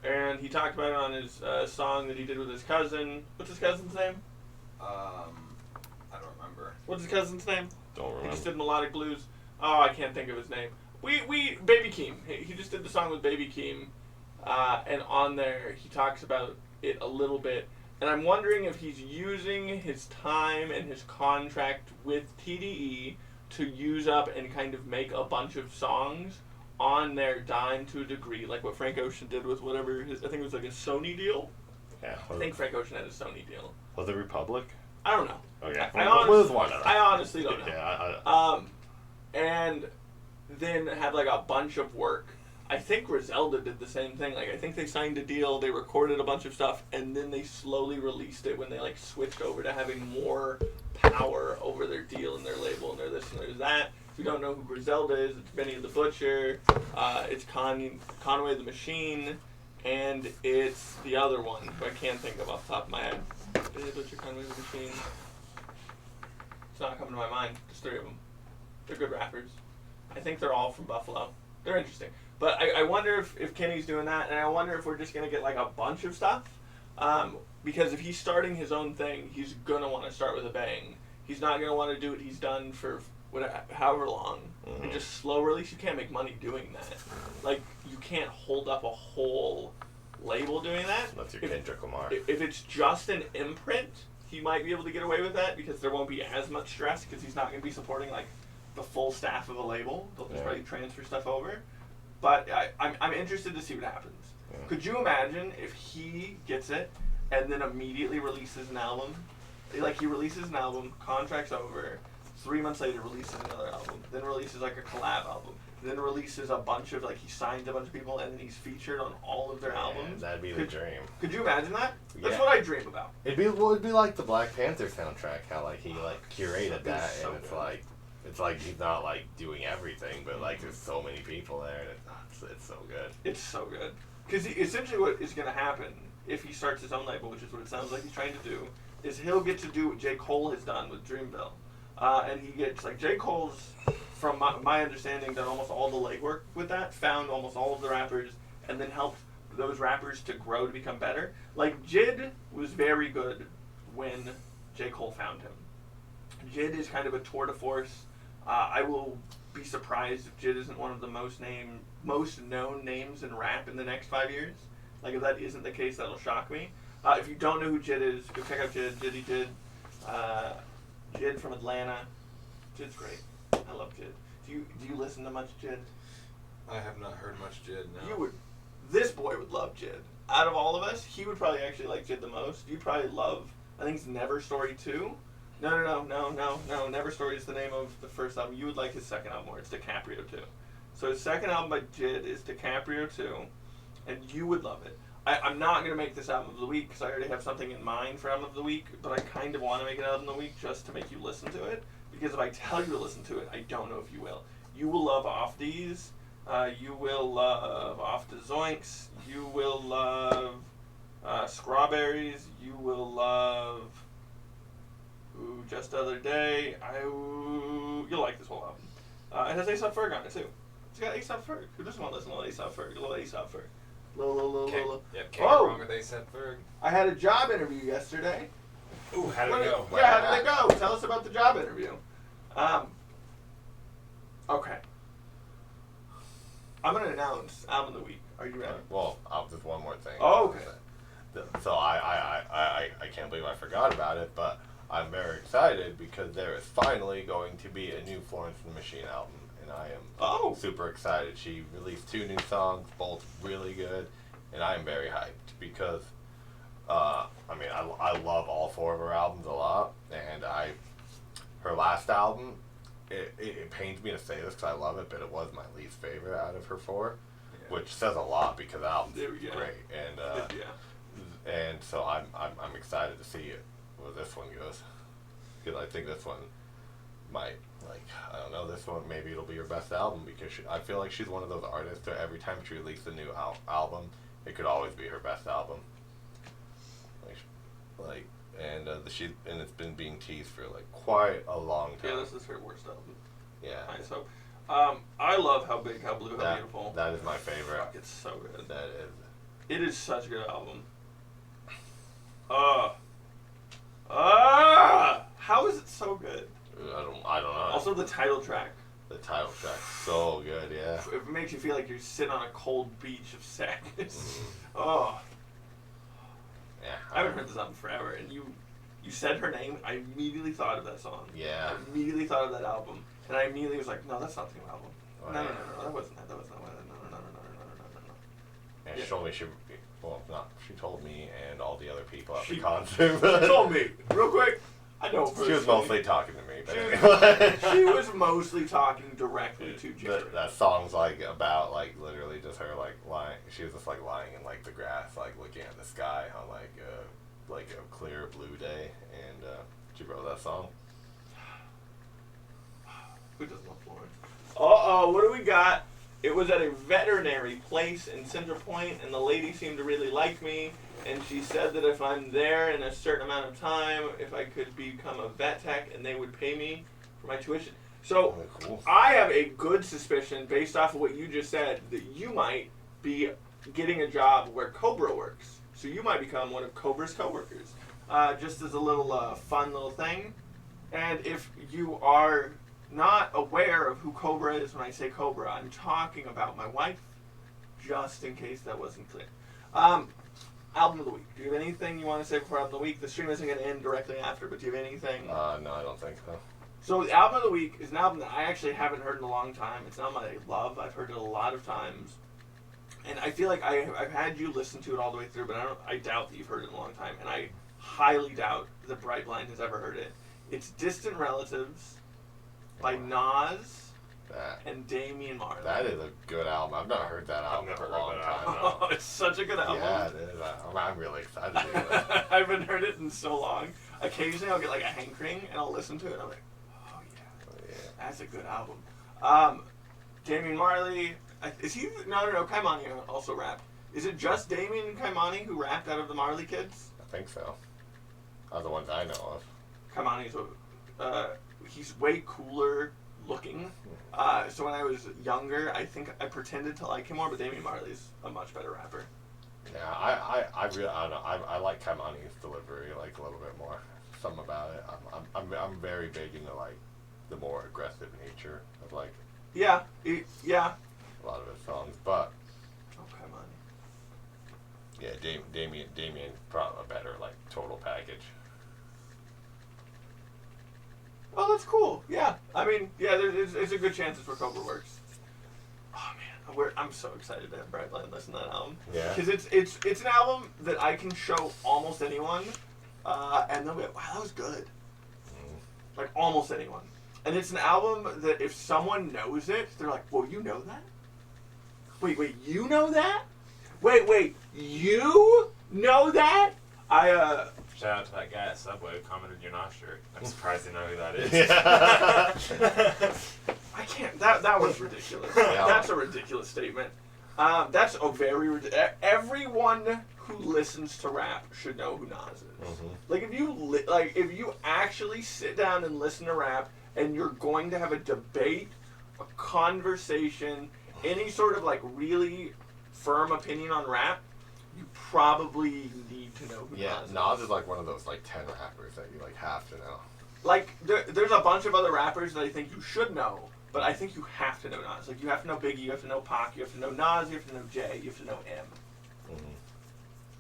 And he talked about it on his song that he did with his cousin. What's his cousin's name? I don't remember. What's his cousin's name? Don't remember. He just did Melodic Blues. Oh, I can't think of his name. Baby Keem. He just did the song with Baby Keem. And on there, he talks about it a little bit. And I'm wondering if he's using his time and his contract with TDE to use up and kind of make a bunch of songs on their dime to a degree, like what Frank Ocean did with whatever I think it was like a Sony deal. Yeah. I think Frank Ocean had a Sony deal. Was it Republic? I don't know. Okay. I honestly don't know. Yeah. And then had like a bunch of work. I think Griselda did the same thing. Like I think they signed a deal, they recorded a bunch of stuff, and then they slowly released it when they like switched over to having more power over their deal and their label and their this and there's that. If you don't know who Griselda is, it's Benny the Butcher, it's Conway the Machine, and it's the other one who I can't think of off the top of my head. Benny the Butcher, Conway the Machine. It's not coming to my mind. There's 3 of them. They're good rappers. I think they're all from Buffalo. They're interesting. But I wonder if Kenny's doing that, and I wonder if we're just going to get like a bunch of stuff. Because if he's starting his own thing, he's going to want to start with a bang. He's not going to want to do what he's done for however long. And just slow release. You can't make money doing that. Like, you can't hold up a whole label doing that. That's your Kendrick Lamar. If it's just an imprint, he might be able to get away with that because there won't be as much stress because he's not going to be supporting like the full staff of a label. They'll just probably transfer stuff over. But I'm interested to see what happens. Yeah. Could you imagine if he gets it and then immediately releases an album? Like he releases an album, contract's over, 3 months later releases another album, then releases like a collab album, then releases a bunch of like he signs a bunch of people and then he's featured on all of their albums. That'd be the dream. Could you imagine that? That's what I dream about. It'd be like the Black Panther soundtrack, how like he like curated that, so and it's like he's not like doing everything, but like there's so many people there, and it's so good. It's so good. Because essentially what is going to happen if he starts his own label, which is what it sounds like he's trying to do, is he'll get to do what J. Cole has done with Dreamville. And he gets, like, J. Cole's, from my understanding, done almost all the legwork with that, found almost all of the rappers, and then helped those rappers to grow to become better. Like, Jid was very good when J. Cole found him. Jid is kind of a tour de force. I will be surprised if Jid isn't one of the most known names in rap in the next 5 years. Like, if that isn't the case, that'll shock me. If you don't know who Jid is, go check out Jid. Jid. Jid from Atlanta. Jid's great. I love Jid. Do you listen to much Jid? I have not heard much Jid, no. This boy would love Jid. Out of all of us, he would probably actually like Jid the most. You'd probably love, I think it's Never Story 2. No. Never Story is the name of the first album. You would like his second album more. It's DiCaprio 2. So his second album by Jid is DiCaprio 2, and you would love it. I'm not going to make this album of the week because I already have something in mind for album of the week, but I kind of want to make an album of the week just to make you listen to it, because if I tell you to listen to it, I don't know if you will. You will love Off These. You will love Off the Zoinks. You will love Strawberries. You will love Just the Other Day. You'll like this whole album. It has A$AP Ferg on it too. It's got A$AP Ferg. Who doesn't want to listen to A$AP Ferg? You love A$AP Ferg. Can't go wrong with A$AP Ferg. I had a job interview yesterday. Ooh, how did it go? Yeah, how did it go? Tell us about the job interview. Okay. I'm gonna announce album of the week. Are you ready? Well, just one more thing. Oh, okay. So I can't believe I forgot about it, but I'm very excited because there is finally going to be a new Florence and the Machine album, and I am super excited. She released 2 new songs, both really good, and I am very hyped because I love all 4 of her albums a lot, and her last album, it pains me to say this because I love it, but it was my least favorite out of her 4, which says a lot because the album's great, and so I'm excited to see where this one goes, because I think this one might, I don't know, this one maybe it'll be her best album, because I feel like she's one of those artists that every time she releases a new album, it could always be her best album. And it's been being teased for quite a long time. Yeah, this is her worst album. Yeah. Nice. So, I love How Big, How Blue, How Beautiful. That is my favorite. Fuck, it's so good. That is. It is such a good album. How is it so good? I don't know. Also, the title track. The title track's so good, yeah. It makes you feel like you're sitting on a cold beach of sadness. Yeah. I haven't heard this album forever, and you said her name, I immediately thought of that song. Yeah. I immediately thought of that album, and I immediately was like, no, that's not the new album. Oh, no, yeah. that wasn't that. That was not. No. And she told me she told me and all the other people at the She concert. told me, real quick, I know She was mostly talking to me, but anyway. She was mostly talking directly to Jared. That song's about literally just her lying. She was just lying in the grass, looking at the sky on a clear blue day, and she wrote that song. Who doesn't love Florence? What do we got? It was at a veterinary place in Center Point, and the lady seemed to really like me, and she said that if I'm there in a certain amount of time, if I could become a vet tech, and they would pay me for my tuition. So, cool. I have a good suspicion, based off of what you just said, that you might be getting a job where Cobra works. So you might become one of Cobra's coworkers. Just as a little fun little thing. And if you are not aware of who Cobra is when I say Cobra, I'm talking about my wife, just in case that wasn't clear. Album of the week. Do you have anything you want to say before album of the week? The stream isn't going to end directly after, but do you have anything? No, I don't think so. So the album of the week is an album that I actually haven't heard in a long time. It's an album I love. I've heard it a lot of times. And I feel like I've had you listen to it all the way through, but I doubt that you've heard it in a long time. And I highly doubt that Brightblind has ever heard it. It's Distant Relatives by Nas and Damian Marley. That is a good album. I've not heard that album in a long time. Oh, it's such a good album. Yeah, it is. I'm really excited to hear that. I haven't heard it in so long. Occasionally I'll get a hankering and I'll listen to it and I'm like, oh yeah, that's a good album. Damian Marley, is he? No, Kaimani also rapped. Is it just Damian and Kaimani who rapped out of the Marley kids? I think so. Are the ones I know of. Kaimani's he's way cooler looking. So when I was younger, I think I pretended to like him more, but Damian Marley's a much better rapper. Yeah, I don't know. I like Kaimani's delivery like a little bit more. Something about it. I'm very big into like the more aggressive nature of like Yeah. a lot of his songs, but Oh, Kaimani. yeah, Damian probably a better like total package. Oh, that's cool. Yeah. I mean, yeah, it's a good chance it's where Cobra works. Oh man, I'm so excited to have Brightline listen to that album. Yeah. Because it's an album that I can show almost anyone, and they'll be like, "Wow, that was good." Like almost anyone. And it's an album that if someone knows it, they're like, "Well, you know that? Wait, you know that? Wait, you know that?" Shout out to that guy at Subway who commented you're not sure. I'm surprised you know who that is. I can't. That was ridiculous. Yeah. That's a ridiculous statement. That's a very everyone who listens to rap should know who Nas is. Mm-hmm. Like if you actually sit down and listen to rap, and you're going to have a debate, a conversation, any sort of like really firm opinion on rap, you probably need to know who Nas is. Nas is like one of those like 10 rappers that you like have to know. Like there's a bunch of other rappers that I think you should know, but I think you have to know Nas. Like you have to know Biggie, you have to know Pac, you have to know Nas, you have to know Jay, you have to know M. Mm-hmm.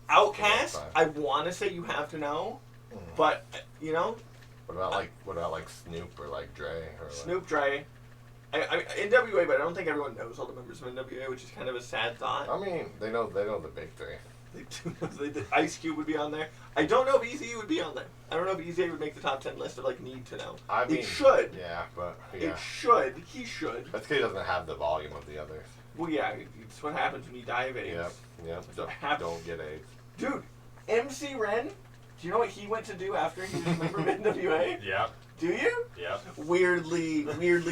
Outkast, I want to say you have to know, but you know. What about like Snoop or like Dre or Snoop, Dre. I NWA, but I don't think everyone knows all the members of NWA, which is kind of a sad thought. I mean, they know the big three. They do know Ice Cube would be on there. I don't know if Eazy would be on there. I don't know if Eazy would make the top 10 list of like need to know. I mean, it should. Yeah, but yeah. It should. He should. That's because he doesn't have the volume of the others. Well, yeah, it's what happens when you die of AIDS. Yep. Don't get AIDS. Dude, MC Ren, do you know what he went to do after he was a member of NWA? Yep. Do you? Yep. Weirdly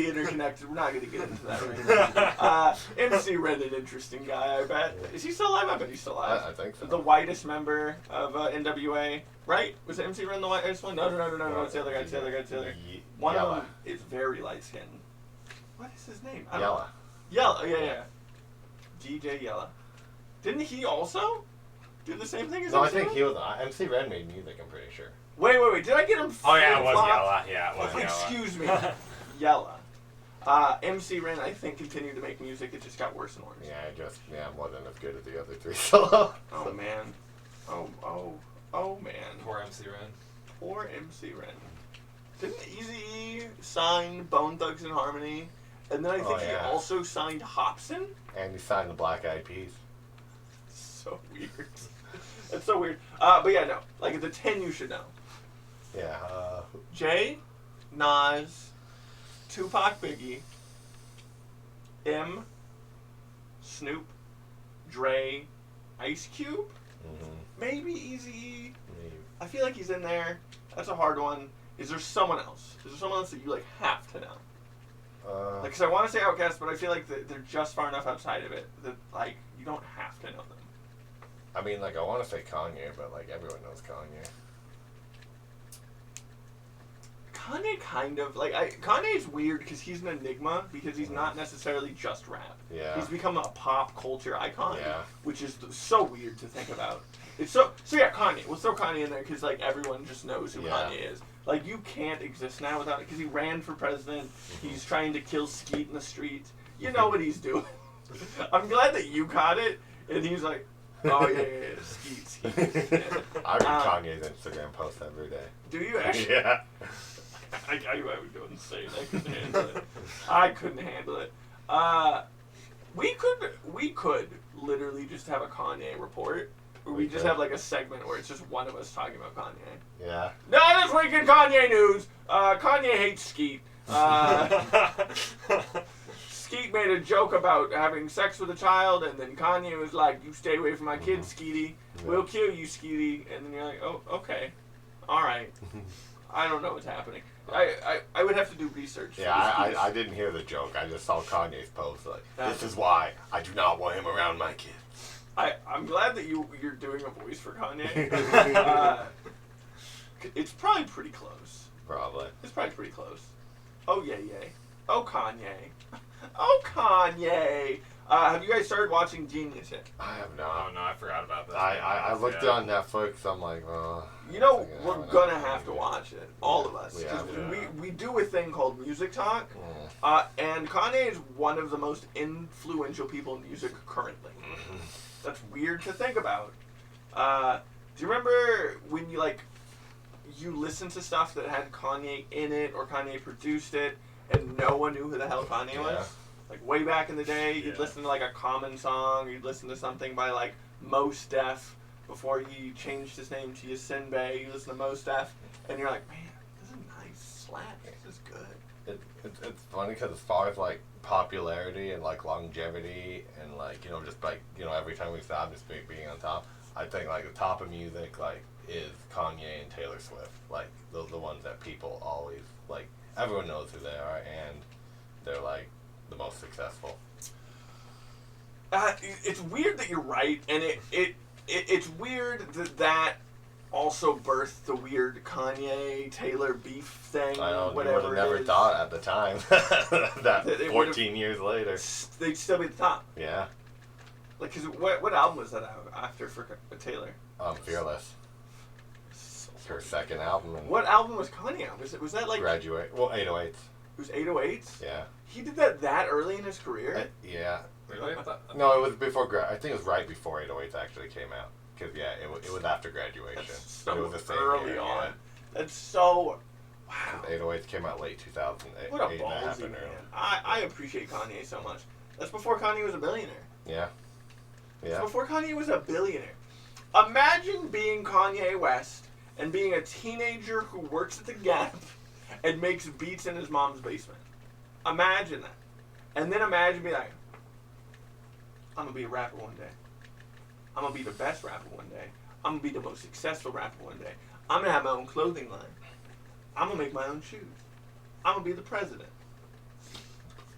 interconnected. We're not going to get into that right now. MC Ren, an interesting guy, I bet. Is he still alive? I bet he's still alive. I think so. The whitest member of NWA, right? Was MC Ren the whitest one? No, it's the other guy. It's the other. One of them is very light skinned. What is his name? Yella. Yella, yeah. DJ Yella. Didn't he also do the same thing as No, I MC think Ren? he was. MC Ren made music, I'm pretty sure. Wait. Did I get him Oh yeah, it was flip-flopped? Yella. Yeah, it was Yella. Excuse me. Yella. MC Ren, I think, continued to make music. It just got worse and worse. Yeah, more than as good as the other three solo. Oh, man. Oh, man. Poor MC Ren. Poor MC Ren. Didn't Eazy-E sign Bone Thugs and Harmony? And then I think he also signed Hopsin? And he signed the Black Eyed Peas. So weird. It's so weird. But yeah, no. Like, the 10 you should know. Yeah. Jay, Nas, Tupac, Biggie, M, Snoop, Dre, Ice Cube, maybe Eazy-E. I feel like he's in there. That's a hard one. Is there someone else? Is there someone else that you like have to know? Because I want to say Outkast, but I feel like they're just far enough outside of it that like you don't have to know them. I mean, like I want to say Kanye, but like everyone knows Kanye. Kanye kind of like Kanye's weird because he's an enigma because he's not necessarily just rap. Yeah. He's become a pop culture icon. Yeah. Which is so weird to think about. It's so yeah, Kanye. We'll throw Kanye in there because like everyone just knows who Kanye is. Like you can't exist now without it because he ran for president. He's trying to kill Skeet in the streets. You know what he's doing. I'm glad that you caught it. And he's like, oh yeah, Skeet. Yeah. I read Kanye's Instagram posts every day. Do you actually? Yeah. I would go insane. I couldn't handle it. We could literally just have a Kanye report. Where we just have like a segment where it's just one of us talking about Kanye. Yeah. Now this week in Kanye news, Kanye hates Skeet. Skeet made a joke about having sex with a child, and then Kanye was like, "You stay away from my kid, Skeety. We'll kill you, Skeety." And then you're like, "Oh, okay, all right." I don't know what's happening. I would have to do research. Yeah, I didn't hear the joke. I just saw Kanye's post like, "This is why I do not want him around my kids." I'm glad that you're doing a voice for Kanye. It's probably pretty close. Probably. It's probably pretty close. Oh, yeah. Oh, Kanye. Oh, Kanye. Have you guys started watching Genius yet? I have Oh not. no, I forgot about that. I looked it on Netflix. I'm like, You know, I think we're I'm gonna not have to maybe. watch it, all of us, We because have to. we do a thing called Music Talk, Mm. and Kanye is one of the most influential people in music currently. That's weird to think about. Do you remember when you listened to stuff that had Kanye in it or Kanye produced it, and no one knew who the hell Kanye was? Like way back in the day, you'd Yeah. listen to like a Common song, you'd listen to something by like Mos Def before he changed his name to Yasinbe. You listen to Mos Def, and you're like, man, this is a nice slap. This is good. It's funny because as far as like popularity and like longevity and like just like every time we stop just being on top, I think like the top of music like is Kanye and Taylor Swift. Like those are the ones that people always like. Everyone knows who they are, and they're like the most successful. It's weird that you're right, and it's weird that also birthed the weird Kanye Taylor beef thing. I know, whatever you would it have never is. thought at the time that It 14 years later. They'd still be the top. Yeah, Like, cause what album was that out after for Taylor? Fearless. So It's her second album. And What album was Kanye on? Was that like Graduate. Well, 808s. it was 808s? Yeah. He did that early in his career. Yeah. Really? I thought- No, it was before. I think it was right before 808s actually came out. Cause yeah, it was after graduation. That's It so was the same early year, on. yeah. That's so wow. 808s came out late 2008. What a and half ballsy and man. early. I appreciate Kanye so much. That's before Kanye was a billionaire. Yeah. It's Yeah. before Kanye was a billionaire. Imagine being Kanye West and being a teenager who works at the Gap and makes beats in his mom's basement. Imagine that. And then imagine being like, I'm going to be a rapper one day. I'm going to be the best rapper one day. I'm going to be the most successful rapper one day. I'm going to have my own clothing line. I'm going to make my own shoes. I'm going to be the president.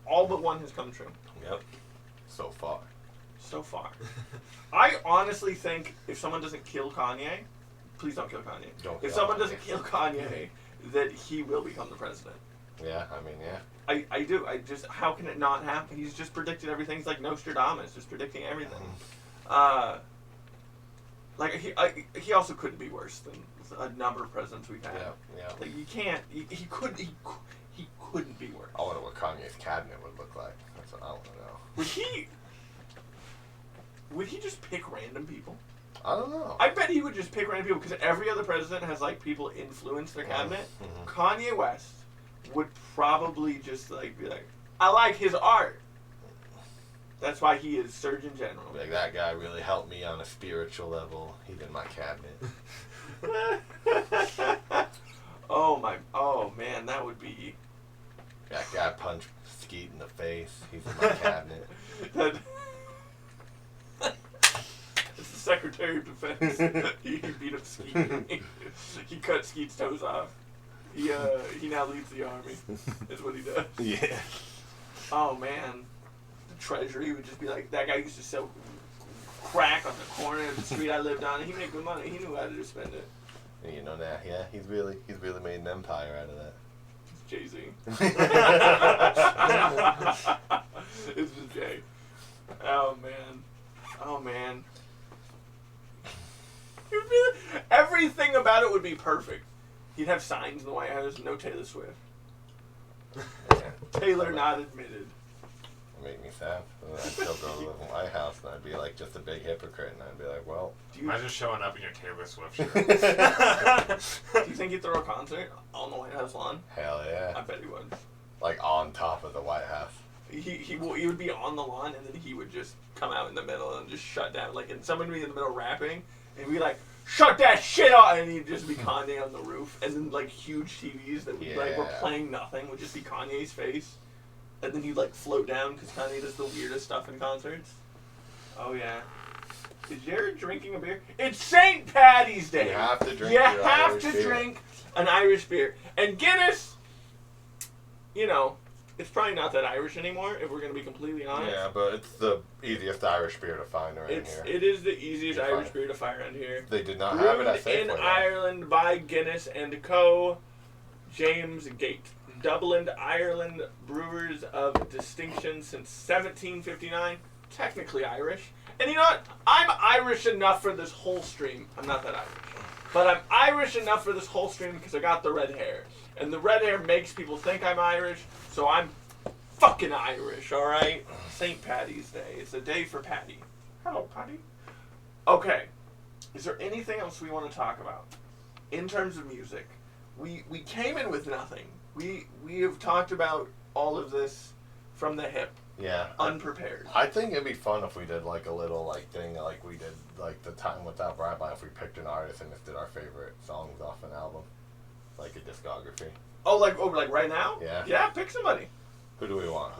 All but one has come true. Yep. So far. So far. I honestly think if someone doesn't kill Kanye, please don't kill Kanye. Don't If kill someone Kanye. doesn't kill Kanye, that he will become the president. Yeah. I mean, yeah. I do. I just, how can it not happen? He's just predicted everything. He's like Nostradamus, just predicting everything. Like he also couldn't be worse than a number of presidents we've had. Yeah. Yeah. Like you can't. He couldn't be worse. I wonder what Kanye's cabinet would look like. That's what I want to know. Would he just pick random people? I don't know. I bet he would just pick random people because every other president has like people influence their cabinet. Mhm. Kanye West would probably just like be like, I like his art. That's why he is Surgeon General. Like, that guy really helped me on a spiritual level. He's in my cabinet. Oh man, that would be. That guy punched Skeet in the face. He's in my cabinet. It's the Secretary of Defense. He beat up Skeet. He cut Skeet's toes off. He now leads the army. Is what he does. Yeah. Oh man, the Treasury would just be like, that guy used to sell crack on the corner of the street I lived on, and he made good money. He knew how to just spend it. And you know that, yeah, he's really made an empire out of that. Jay-Z. It's just Jay. Oh man. Everything about it would be perfect. He'd have signs in the White House, no Taylor Swift. Yeah. Taylor not admitted. It made me sad. And then I'd still go to the White House and I'd be like just a big hypocrite and I'd be like, well. Do you Imagine showing up in your Taylor Swift shirt. do you think he'd throw a concert on the White House lawn? Hell I yeah. bet he would. Like on top of the White House. He would be on the lawn and then he would just come out in the middle and just shut down. Like, and someone would be in the middle rapping and be like, shut that shit off! And he'd just be Kanye on the roof. And then, like, huge TVs that would, like, were Yeah. playing nothing would just be Kanye's face. And then he'd, like, float down because Kanye does the weirdest stuff in concerts. Oh, yeah. Is Jared drinking a beer? It's St. Patty's Day! You have to drink You your have Irish to beer. drink an Irish beer. And Guinness, you know, it's probably not that Irish anymore, if we're going to be completely honest. Yeah, but it's the easiest Irish beer to find around here. It is the easiest You Irish find- beer to find around here. They did not have it at Brewed in Safeway. though. Ireland by Guinness and Co. James Gate. Dublin, Ireland, brewers of distinction since 1759. technically Irish. And you know what? I'm Irish enough for this whole stream. I'm not that Irish. But I'm Irish enough for this whole stream because I got the red hair. And the red hair makes people think I'm Irish, so I'm fucking Irish, alright? St. Patty's Day. It's a day for Patty. Hello, Patty. Okay. Is there anything else we want to talk about? In terms of music. We came in with nothing. We have talked about all of this from the hip. Yeah. Unprepared. I think it'd be fun if we did like a little like thing like we did like the time without Rabbi, if we picked an artist and just did our favorite songs off an album. Like a discography. Oh, like right now? Yeah. Yeah, pick somebody. Who do we want?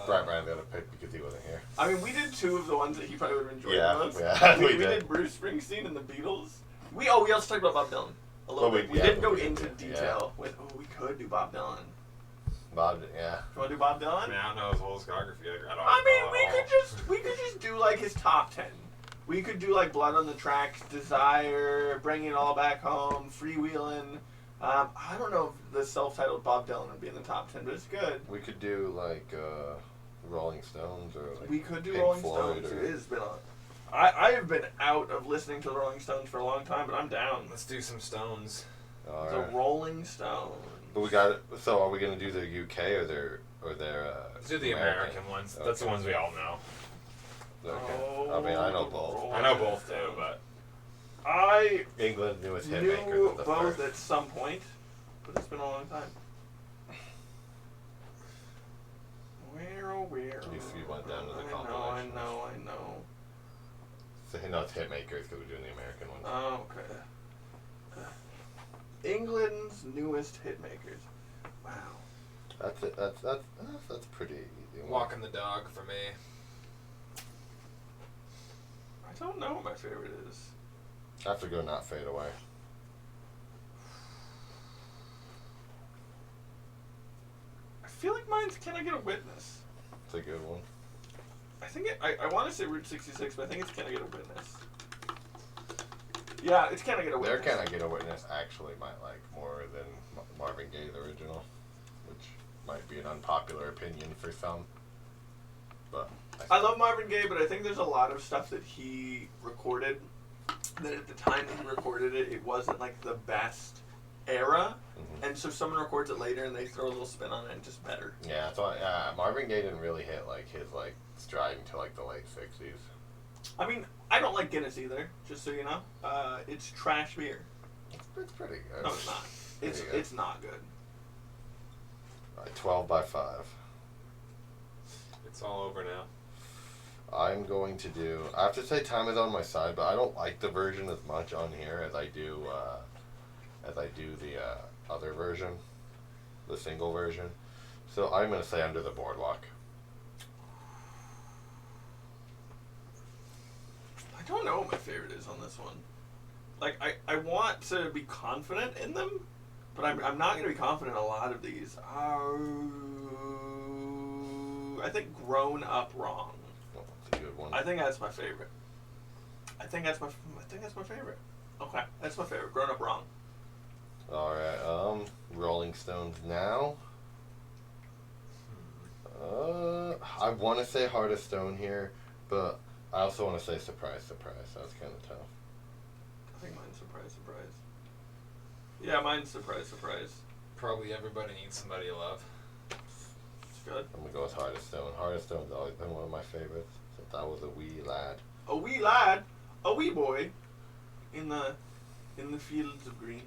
Brian's got to pick because he wasn't here. I mean, we did two of the ones that he probably would have enjoyed Yeah, the most. yeah, we we did Bruce Springsteen and the Beatles. We also talked about Bob Dylan a little bit. We didn't go into detail with. Oh, we could do Bob Dylan. Bob, yeah. You want to do Bob Dylan? I mean, I don't know his whole discography. We could just do like his top 10. We could do like Blood on the Tracks, Desire, Bring It All Back Home, Freewheelin'. I don't know if the self-titled Bob Dylan would be in the top 10, but it's good. We could do like Rolling Stones or like We could do Pink Rolling Floyd Stones. or... It has been on. I have been out of listening to the Rolling Stones for a long time, but I'm down. Let's do some Stones. All The right. Rolling Stones. But we got it. So are we gonna do the UK or their Let's do the American ones. That's the ones we all know. Okay. I mean, I know both. I know both too, but I England newest hit knew makers of the both first. at some point, but it's been a long time. Where? You went down to the I compilation. know. So, no, it's hit makers because we're doing the American ones. Oh, okay. England's newest hit makers. Wow. That's it. That's pretty easy. Walking the Dog for me. I don't know what my favorite is. I have to go Not Fade Away. I feel like mine's Can I Get a Witness? It's a good one. I think I want to say Route 66, but I think it's Can I Get a Witness? Yeah, it's Can I Get a Witness. Their Can I Get a Witness actually might like more than Marvin Gaye's original, which might be an unpopular opinion for some. But I love Marvin Gaye, but I think there's a lot of stuff that he recorded that at the time that he recorded it, it wasn't like the best era. Mhm. And so someone records it later and they throw a little spin on it and just better. yeah, so Marvin Gaye didn't really hit like his like stride until like the late '60s. I mean, I don't like Guinness either, just so you know. It's trash beer. It's pretty good. No, it's not. Pretty good. It's not good. 12 by 5. It's all over now. I'm going to do. I have to say, time is on my side, but I don't like the version as much on here as I do the other version, the single version. So I'm gonna say Under the Boardwalk. I don't know what my favorite is on this one. Like, I want to be confident in them, but I'm not going to be confident in a lot of these. I think Grown Up Wrong. Oh, that's a good one. I think that's my favorite. I think that's my favorite. Okay, that's my favorite. Grown Up Wrong. All right. Rolling Stones now. I want to say Heart of Stone here, but I also want to say Surprise, Surprise. That's kind of tough. I think mine's Surprise, Surprise. Yeah, mine's Surprise, Surprise. Probably Everybody Needs Somebody to Love. It's good. I'm gonna go with Heart of Stone. Heart of Stone's always been one of my favorites since I was a wee lad. A wee lad, a wee boy, in the fields of green.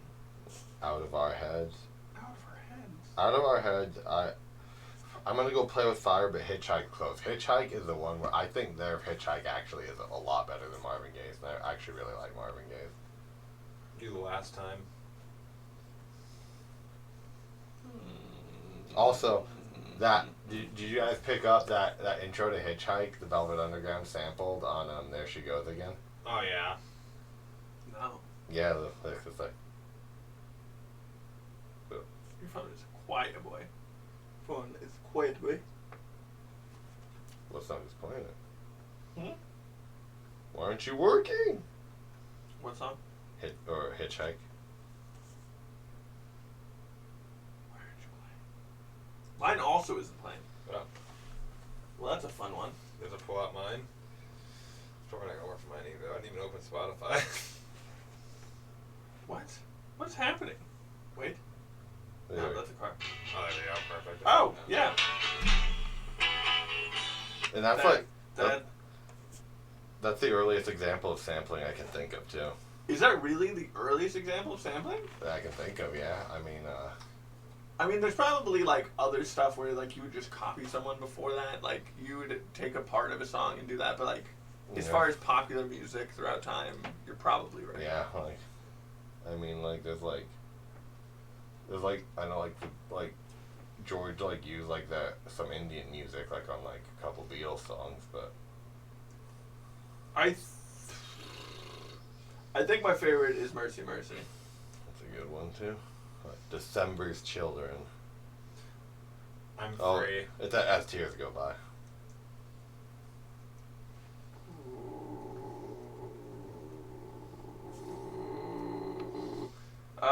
Out of Our Heads. Out of our heads. Out of Our Heads. I'm gonna go Play with Fire, but Hitchhike close. Hitchhike is the one where I think their Hitchhike actually is a lot better than Marvin Gaye's. And I actually really like Marvin Gaye's. Do The Last Time. Also, did you guys pick up that intro to Hitchhike, the Velvet Underground sampled on There She Goes Again? Oh yeah. No. Yeah, it's like. Your phone is quiet, boy. Phone is quiet, boy. What song is playing it? Hmm? Why aren't you working? What song? Hitchhike. Why aren't you playing? Mine also isn't playing. Oh. Well, that's a fun one. pull out mine. It's probably not gonna work for mine either. I didn't even open Spotify. What? What's happening? Wait. There. No, that's a car. Oh, there we go. Perfect. Oh, yeah. And that's That that's the earliest example of sampling I can think of too. is that really the earliest example of sampling? That I can think of, yeah. I mean, there's probably like other stuff where like you would just copy someone before that. Like you would take a part of a song and do that. But like, as Yeah. far as popular music throughout time, you're probably right. Yeah, like, I mean, like, there's like, I know, like George, like, used, like, some Indian music, like, on, like, a couple Beatles songs, but. I think my favorite is Mercy Mercy. That's a good one, too. December's Children. I'm Oh, free. it's As Tears Go By.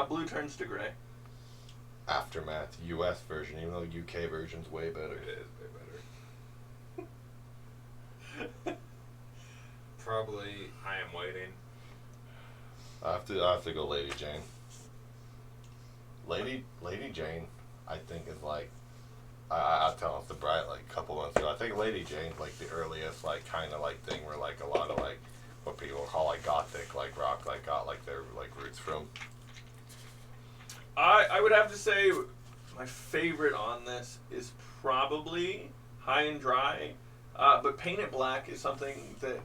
Blue Turns to Gray. Aftermath, US version, even though the UK version's way better. It is way better. Probably I Am Waiting. I have to go Lady Jane. Lady Jane, I think is like, I was telling Bright like a couple months ago. I think Lady Jane's like the earliest like kind of like thing where like a lot of like what people call like gothic like rock like got like their like roots from. I would have to say my favorite on this is probably High and Dry, but Paint It Black is something that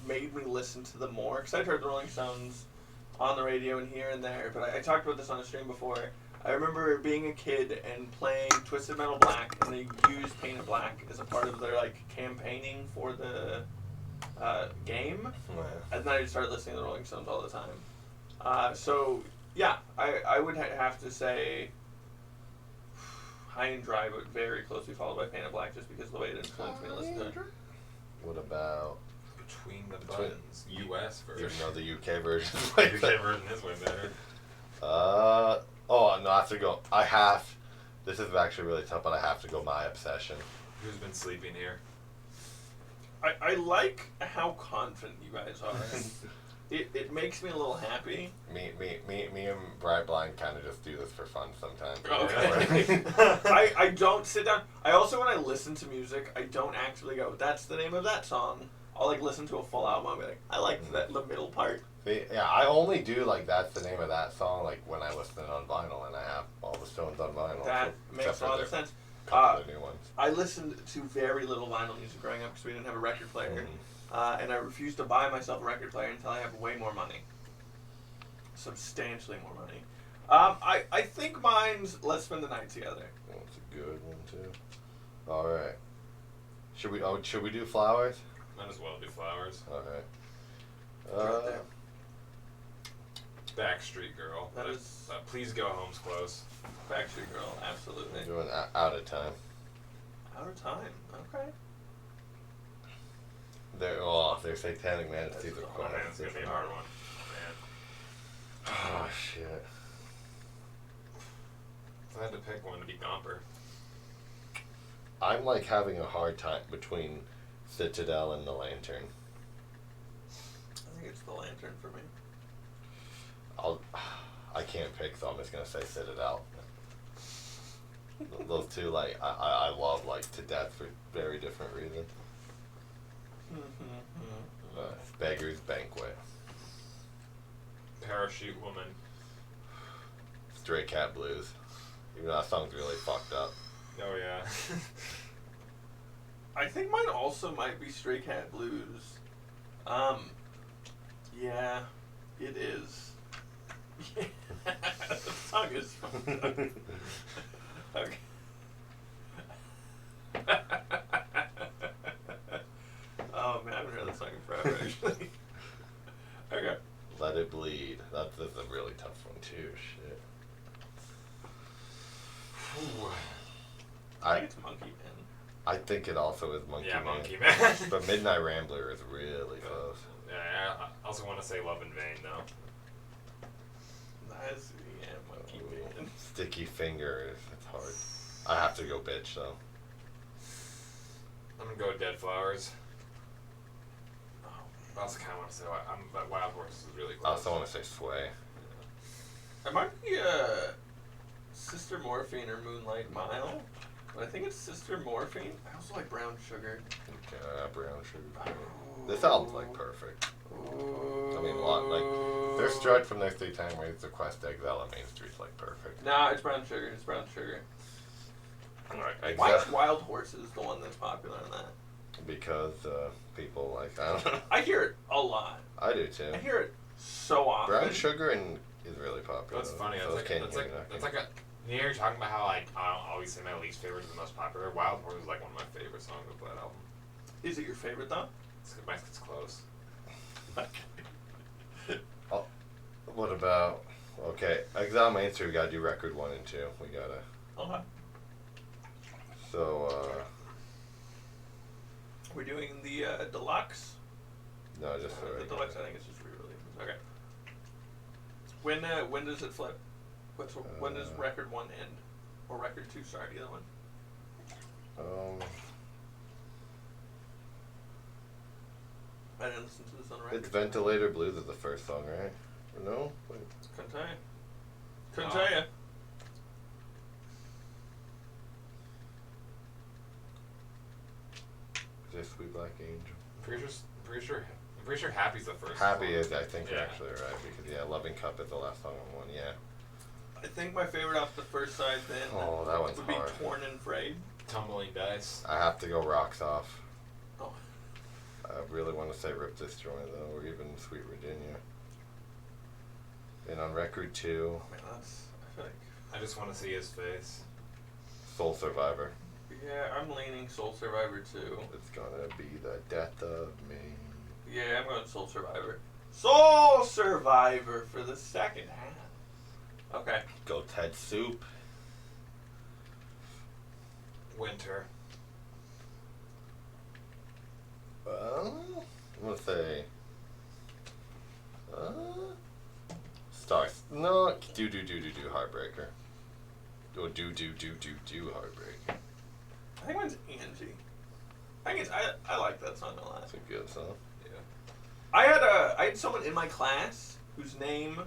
made me listen to them more because I'd heard the Rolling Stones on the radio and here and there, but I talked about this on a stream before. I remember being a kid and playing Twisted Metal Black, and they used Paint It Black as a part of their like campaigning for the game, and then I just started listening to the Rolling Stones all the time. So yeah, I would have to say High and Dry, but very closely followed by Paint It Black, just because of the way it influenced me to listen to it. What about Between the Buttons, US version. even though the UK version is The like UK version is way better. oh no, I have to go. This is actually really tough, but I have to go My Obsession. Who's been sleeping here? I like how confident you guys are. It makes me a little happy. Me and Bright Blind kind of just do this for fun sometimes. Okay. I don't sit down. I also, when I listen to music, I don't actually go, that's the name of that song. I'll like listen to a full album. I'll be like, I like the middle part. See, yeah, I only do like that's the name of that song like when I listen on vinyl, and I have all the Stones on vinyl. That so, makes except a lot for of sense. a couple of new ones. I listened to very little vinyl music growing up because we didn't have a record player. Mhm. And I refused to buy myself a record player until I have way more money. Substantially more money. I think mine's Let's Spend the Night Together. That's a good one too. All right. Should we do Flowers? Might as well do Flowers. Okay. Right there. Backstreet Girl. That is- Please Go Home's close. Backstreet Girl, absolutely. We're doing Out of Time. Out of Time, okay. They're Satanic Manatees That's of Oh, man, it's gonna be a hard one. Man. Oh shit. If I had to pick one to be Gomper. I'm like having a hard time between Citadel and The Lantern. I think it's The Lantern for me. I can't pick, so I'm just gonna say Citadel. Those two, like, I love, like, to death for very different reasons. Beggar's Banquet. Parachute Woman. Stray Cat Blues. Even though that song's really fucked up. Oh yeah. I think mine also might be Stray Cat Blues. Yeah, it is. Yeah, the song is fucked up. Okay. Oh man, I haven't heard that song in forever actually. Okay. Let It Bleed. That's a really tough one too. Shit. I think it's Monkey Man. I think it also is Monkey Man. Monkey Man. But Midnight Rambler is really close. Yeah, I also want to say Love in Vain though. That's, yeah, Monkey Man. Sticky Fingers. It's hard. I have to go Bitch though. I'm gonna go with Dead Flowers. I also kind of want to say but Wild Horses is really I close. also want to say Sway. It might be Sister Morphine or Moonlight Mile, but I think it's Sister Morphine. I also like Brown Sugar. Brown Sugar. This album's like perfect. I mean, their strut from their 3 Time Waits to Quest Exile on Main Street's like perfect. Nah, it's Brown Sugar. It's Brown Sugar. Right, Why is Wild Horses the one that's popular in that? Because people like, I don't know. I hear it a lot. I do too. I hear it so often. Brown Sugar is really popular. That's funny. So That's like a. You're talking about how like I don't always say my least favorite is the most popular. Wild Horse is like one of my favorite songs of that album. Is it your favorite though? It's close. Oh, what about Exile Main Street? We gotta do record 1 and 2. We gotta. Okay. So we're doing the deluxe. no, just The deluxe. I think it's just re-releases. Okay. When does it flip? When does record 1 end? Or record 2 start? Either one. I didn't listen to this on record. It's Ventilator Blues is the first song, right? Or no? Wait. Couldn't tell you. Couldn't tell you. Is it Sweet Black Angel? I'm pretty sure Happy's the first. Happy song. is, I think you're Yeah. actually right, because Loving Cup is the last song on 1, yeah. I think my favorite off the first side then Oh, that one's would be hard. Torn and Frayed. Tumbling Dice. I have to go Rocks Off. Oh. I really want to say Rip This Joint though, or even Sweet Virginia. And on record 2, Man, I feel like... I just want to see his face. Soul Survivor. Yeah, I'm leaning Soul Survivor too. It's gonna be the death of me. Yeah, I'm going Soul Survivor. Soul Survivor for the second half. Okay. Go Ted Soup. Winter. I'm gonna say Stars. No, do Heartbreaker. Or do Heartbreaker. I think mine's Angie. I like that song a lot. That's a good song. Yeah. I had someone in my class whose name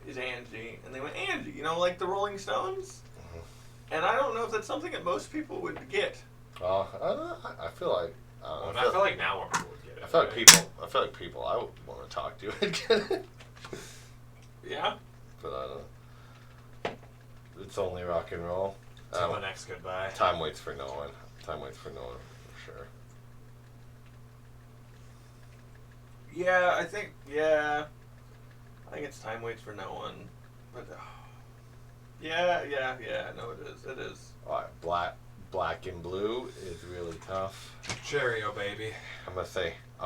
is Angie, and they went Angie, like the Rolling Stones. Mm-hmm. And I don't know if that's something that most people would get. I feel like. I feel like now more people would get it. I feel like people I would want to talk to would get it. Yeah. But I don't know. It's only rock and roll. Till the next goodbye. Time waits for no one. Time waits for no one, for sure. Yeah, I think it's Time Waits for No One. But yeah, no it is. It is. Alright, Black and Blue is really tough. Cherry, oh baby. I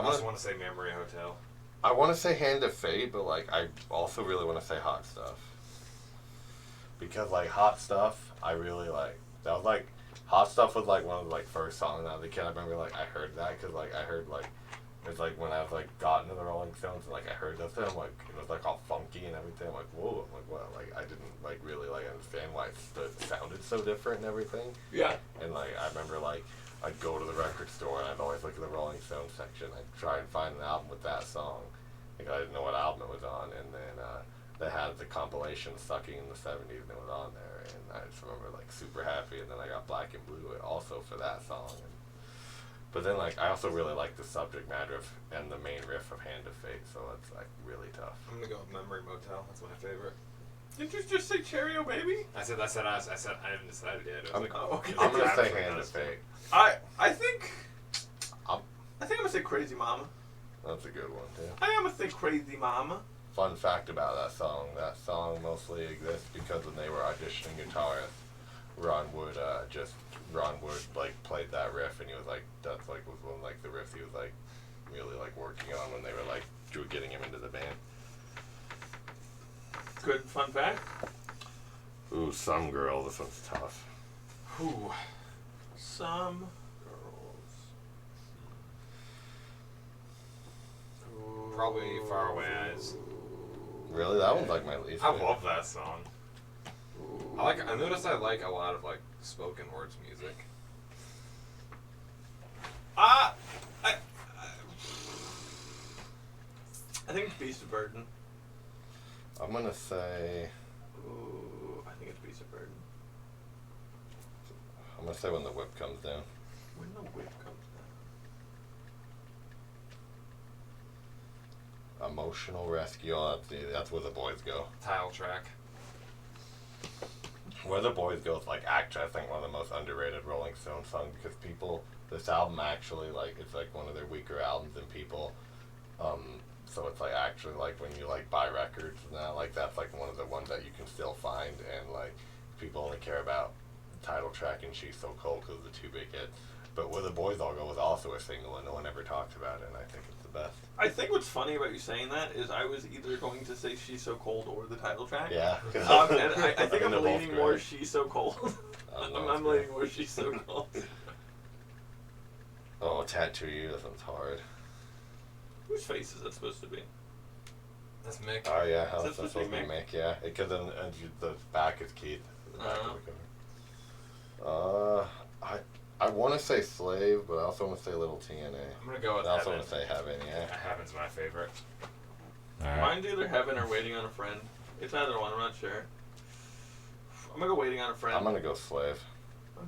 also want to say Memory Hotel. I want to say Hand of Fate, but I also really want to say Hot Stuff. Because Hot Stuff, I really like. That was Hot Stuff was one of the first songs I was a kid. I remember I heard that because I heard it's when I was got into the Rolling Stones and I heard that thing, it was all funky and everything. I'm like, whoa, I'm like, what? I didn't really understand why it sounded so different and everything. Yeah. And I remember I'd go to the record store and I'd always look at the Rolling Stones section. I'd try and find an album with that song. I didn't know what album it was on, and then they had the compilation Sucking in the 70s and it was on there, and I just remember super happy. And then I got Black and Blue also for that song. But then I also really like the subject matter and the main riff of Hand of Fate, so it's really tough. I'm gonna go with Memory Motel. That's my favorite. Did you just say Cherry, oh baby? I said I haven't decided yet. It was okay. I'm gonna say Hand of Fate. I think I'm gonna say Crazy Mama. That's a good one too. I am gonna say Crazy Mama. Fun fact about that song mostly exists because when they were auditioning guitarists, Ron Wood played that riff, and he was that's was one of the riffs he was really working on when they were getting him into the band. Good fun fact. Ooh, Some Girl, this one's tough. Ooh. Some Girls. Ooh. Probably Far Away Eyes. Really? That one's my least I favorite. love that song. I noticed I like a lot of spoken words music. I think it's Beast of Burden. I'm gonna say. Ooh, I think it's Beast of Burden. I'm gonna say When the Whip Comes Down. When the Whip comes down. Emotional Rescue. Oh, that's Where the Boys Go. Title track. Where the Boys Go is like actually I think one of the most underrated Rolling Stones songs because people this album actually like it's like one of their weaker albums and people so it's like actually like when you like buy records and that like that's like one of the ones that you can still find and like people only care about the title track and She's So Cold because of the two big hits. But Where the Boys All Go was also a single and no one ever talks about it and I think it's the best. I think what's funny about you saying that is I was either going to say She's So Cold or the title track. Yeah. And I think I'm leaning more She's So Cold. I'm leaning more She's So Cold. Oh, Tattoo You, this one's hard. Whose face is that supposed to be? That's Mick. Oh yeah, Is how's that that supposed supposed to to be be Mick? Yeah, because then the back is Keith. The back of the cover. I want to say Slave, but I also want to say Little TNA. I'm gonna go with I also Heaven. want to say Heaven. Yeah. Heaven's my favorite. Alright. Mine's either Heaven or Waiting on a Friend. It's either one, I'm not sure. I'm gonna go Waiting on a Friend. I'm gonna go Slave.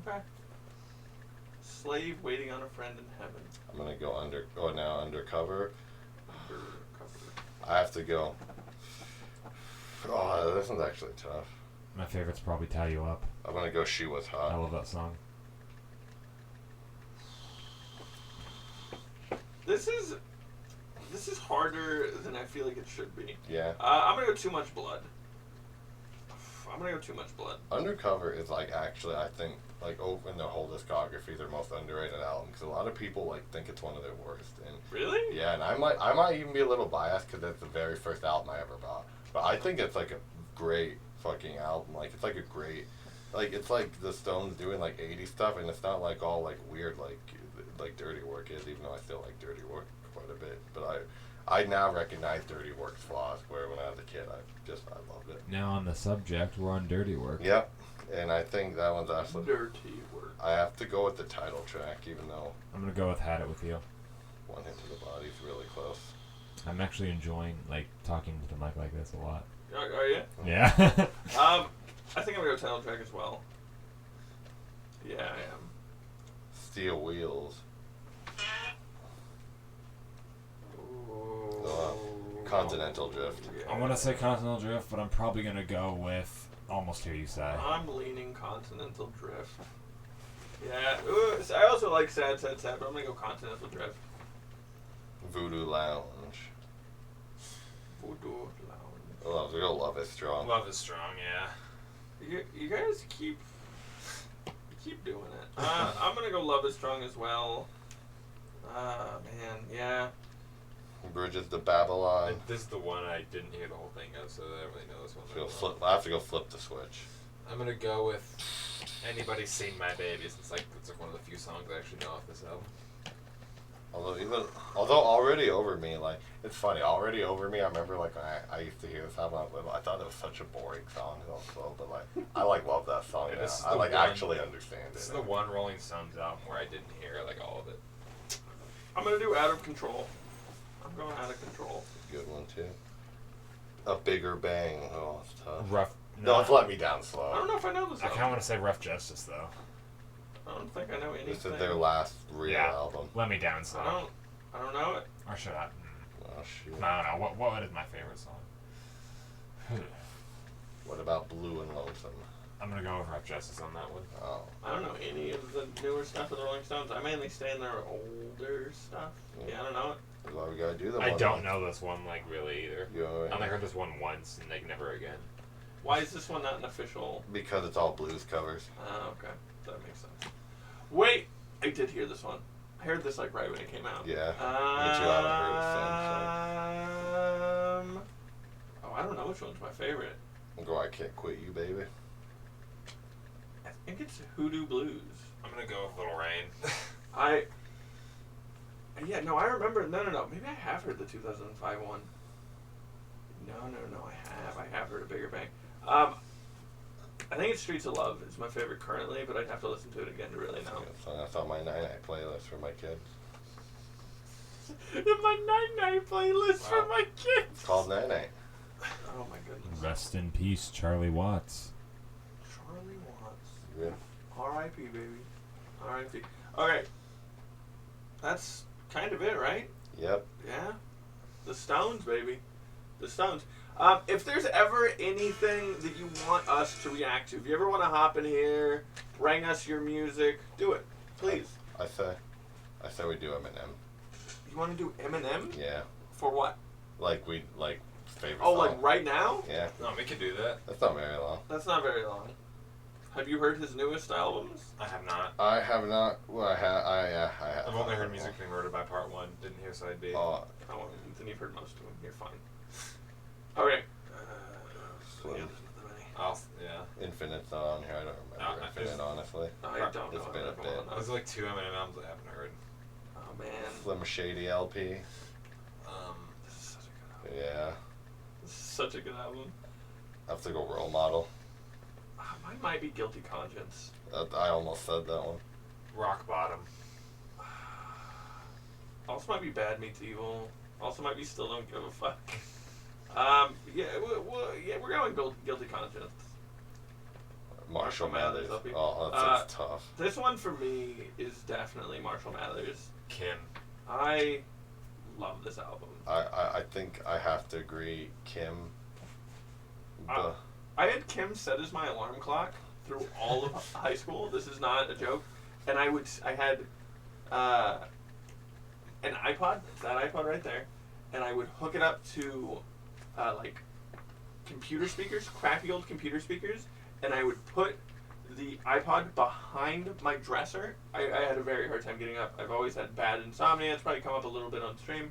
Okay. Slave, Waiting on a Friend, and Heaven. I'm gonna go Undercover. Undercover. I have to go. Oh, this one's actually tough. My favorite's probably Tie You Up. I'm gonna go She Was I Hot. love that song. This is harder than I feel like it should be. Yeah. I'm gonna go Too Much Blood. I'm gonna go Too Much Blood. Undercover is like actually I think like in their whole discography their most underrated album because a lot of people like think it's one of their worst and Really? yeah and I might even be a little biased because it's the very first album I ever bought but I think it's like a great fucking album like it's like a great like it's like the Stones doing like 80s stuff and it's not like all like weird like Dirty Work is even though I still like Dirty Work quite a bit but I now recognize Dirty Work's flaws where when I was a kid I loved it. Now on the subject, we're on Dirty Work. Yep. And I think that one's absolutely. Dirty Work. I have to go with the title track, even though I'm gonna go with Had It With You. One Hit to the Body's really close. I'm actually enjoying like talking to the mic like this a lot. Are you? Yeah. I think I'm gonna go title track as well. Yeah, I am. Steel Wheels. Continental Drift. Yeah. I want to say Continental Drift, but I'm probably gonna go with Almost Hear You Say. I'm leaning Continental Drift. Yeah. Ooh, I also like Sad, but I'm gonna go Continental Drift. Voodoo Lounge. Voodoo Lounge. Oh, real Love Is Strong. Love Is Strong, yeah. You guys keep doing it. I'm gonna go Love Is Strong as well. Man, yeah. Bridges to Babylon. This is the one I didn't hear the whole thing of, so I don't really know this one. very well. I have to go flip the switch. I'm gonna go with Anybody Seen My Baby. It's like one of the few songs I actually know off this album. Although Already Over Me, like it's funny. Already Over Me, I remember like when I used to hear this album when I was little. I thought it was such a boring song, it was slow, but like I love that song. Yeah, Now. this is I the like one- actually understand it. This is the one Rolling Stones album where I didn't hear like all of it. I'm gonna do Out of Control. I'm going Out of Control. Good one too. A Bigger Bang. Oh, it's tough. Rough. No, it's Let Me Down I Slow. don't know if I know this I song. kind of want to say Rough Justice though. I don't think I know anything. This is their last real Yeah. album. Let Me Down Slow. I don't know it. Or should I? Oh shoot. No. What is my favorite song? What about Blue and Lonesome? I'm gonna go with Rough Justice on that one. Oh. I don't know any of the newer stuff of the Rolling Stones. I mainly stay in their older stuff. Yeah, I don't know it. That's why we gotta do the I one. don't know this one like really either. You know, I only heard this one once and like never again. Why is this one not an official? because it's all blues covers. Okay, that makes sense. Wait, I did hear this one. I heard this like right when it came out. Yeah. Me too. I haven't heard it since. Oh, I don't know which one's my favorite. So. Go, I Can't Quit You, Baby. I think it's Hoodoo Blues. I'm gonna go with Little Rain. I remember. No. Maybe I have heard the 2005 one. No. I have heard a Bigger Bang. I think it's Streets of Love. It's my favorite currently, but I'd have to listen to it again to really know. So that's on my night playlist for my kids. in my night-night playlist for my kids. It's called Night Night. Oh my goodness. Rest in peace, Charlie Watts. Charlie Watts. Yeah. R.I.P. baby. R.I.P. Okay. That's kind of it, right? Yep. Yeah. The Stones, baby. The Stones. If there's ever anything that you want us to react to, if you ever want to hop in here, bring us your music, do it. Please. I say we do Eminem. You want to do Eminem? Yeah. For what? Favorite Oh, song. like right now? Yeah. No, we can do that. That's not very long. That's not very long. Have you heard his newest albums? I have not. I have not. Well, I have. I've only heard Music Being Murdered by Part 1. Didn't hear Side B. Oh, then you've heard most of them. You're fine. Okay. Slim. Yeah, there's nothing many. Yeah. Infinite's not on here. I don't remember No, Infinite, honestly. I don't It's know. been a everyone bit. knows. There's like 2 Eminem albums I haven't heard. Oh man. Slim Shady LP. This is such a good album. Yeah. This is such a good album. That's like a role model. Mine might be Guilty Conscience. I almost said that one. Rock Bottom. Also might be Bad Meets Evil. Also might be Still Don't Give a Fuck. We're going Guilty Conscience. Marshall Mathers. LP. Oh, that's tough. This one for me is definitely Marshall Mathers. Kim. I love this album. I think I have to agree, Kim. I had Kim set as my alarm clock through all of high school. This is not a joke. And I had an iPod, that iPod right there, and I would hook it up to like computer speakers, crappy old computer speakers, and I would put the iPod behind my dresser. I had a very hard time getting up. I've always had bad insomnia. It's probably come up a little bit on stream.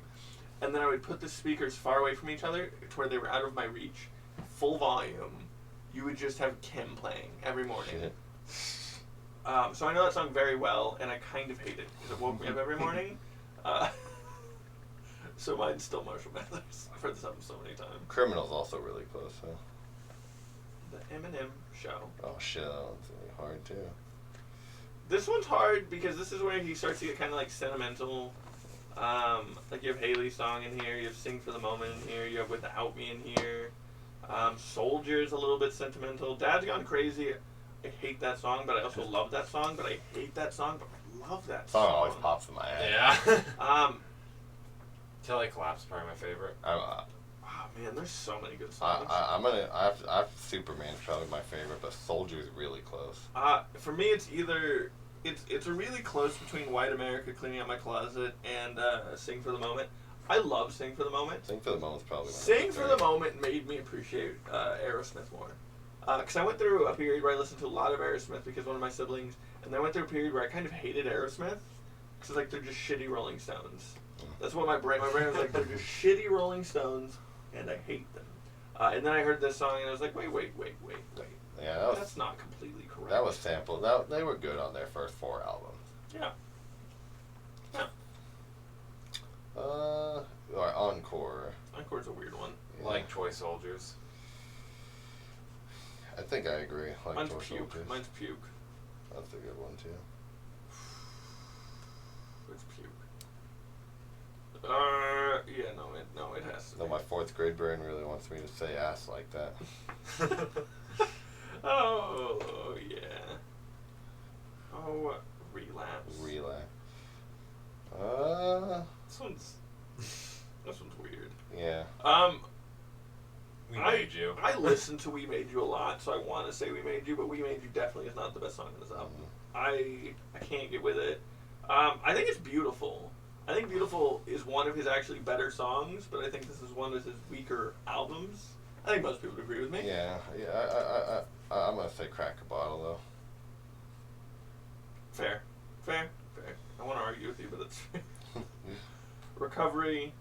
And then I would put the speakers far away from each other to where they were out of my reach, full volume. You would just have Kim playing every morning. Shit. So I know that song very well, and I kind of hate it because it woke me up every morning. So mine's still Marshall Mathers. I've heard this album so many times. Criminal's also really close, huh? The Eminem Show. Oh shit, that one's really hard too. This one's hard because this is where he starts to get kind of like sentimental. Like you have Haley's song in here, you have Sing for the Moment in here, you have Without Me in here. Soldier's a little bit sentimental. Dad's Gone Crazy. I hate that song, but I also love that song. But I hate that song, but I love that Song always pops in my head. Yeah. Till I Collapse is probably my favorite. Oh man, there's so many good songs. I have Superman's probably my favorite, but Soldier's really close. For me, it's either it's a really close between White America, Cleaning Out My Closet, and Sing for the Moment. I love Sing for the Moment. Sing for the Moment's probably Sing for the Moment made me appreciate Aerosmith more. Because I went through a period where I listened to a lot of Aerosmith because one of my siblings, and then I went through a period where I kind of hated Aerosmith because like they're just shitty Rolling Stones. That's what my brain was like, they're just shitty Rolling Stones, and I hate them. And then I heard this song, and I was like, wait. Yeah, that's not completely correct. That was sampled. They were good on their first 4 albums. Yeah. Or Encore. Encore's a weird one. Yeah. Like Toy Soldiers. I think I agree. Like Mine's Toy Puke. Soldiers. Mine's Puke. That's a good one too. It's Puke. No, it has to No, be. my 4th grade brain really wants me to say ass like that. Oh, yeah. Oh, Relapse. This one's weird. Yeah. We Made You. I listen to We Made You a lot, so I want to say We Made You, but We Made You definitely is not the best song on this album. I can't get with it. I think it's beautiful. I think Beautiful is one of his actually better songs, but I think this is one of his weaker albums. I think most people would agree with me. Yeah. I'm gonna say Crack a Bottle though. Fair. I want to argue with you, but it's fair. Recovery.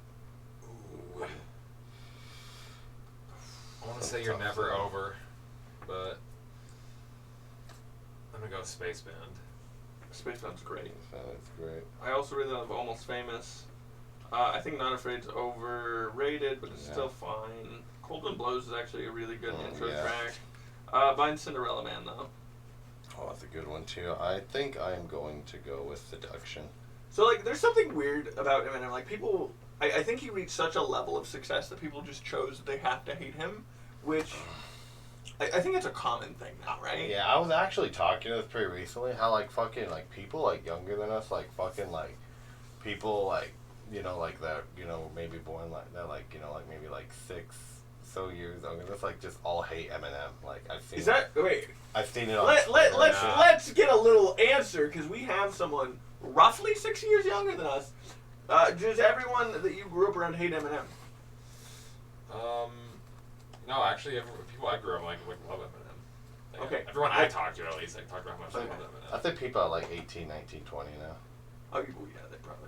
Ooh. I want to say You're Never Over, but I'm gonna go Space Band. Space Band's great. That's great. I also really love Almost Famous. I think Not Afraid's overrated, but it's still fine. Cold Wind Blows is actually a really good intro track. Mine's Cinderella Man, though. Oh, that's a good one too. I think I am going to go with Seduction. So, like, there's something weird about Eminem. Like, people... I think he reached such a level of success that people just chose that they have to hate him, which... I think it's a common thing now, right? Yeah, I was actually talking to this pretty recently, how, like, fucking, like, people, like, younger than us, like, fucking, like, people, like, you know, like, that, you know, maybe born, like, that, like, you know, like, maybe, like, 6 so years younger, just, like, just all hate Eminem. Like, I've seen Is that... Wait. I've seen it on Let's get a little answer, because we have someone roughly 6 years younger than us. Does everyone that you grew up around hate Eminem? No, actually, people I grew up like love Eminem. Like, Okay. Everyone I talk to, at least, like, talk about how much they love Eminem. I think people are, like, 18, 19, 20 now. Oh, people, yeah, they're probably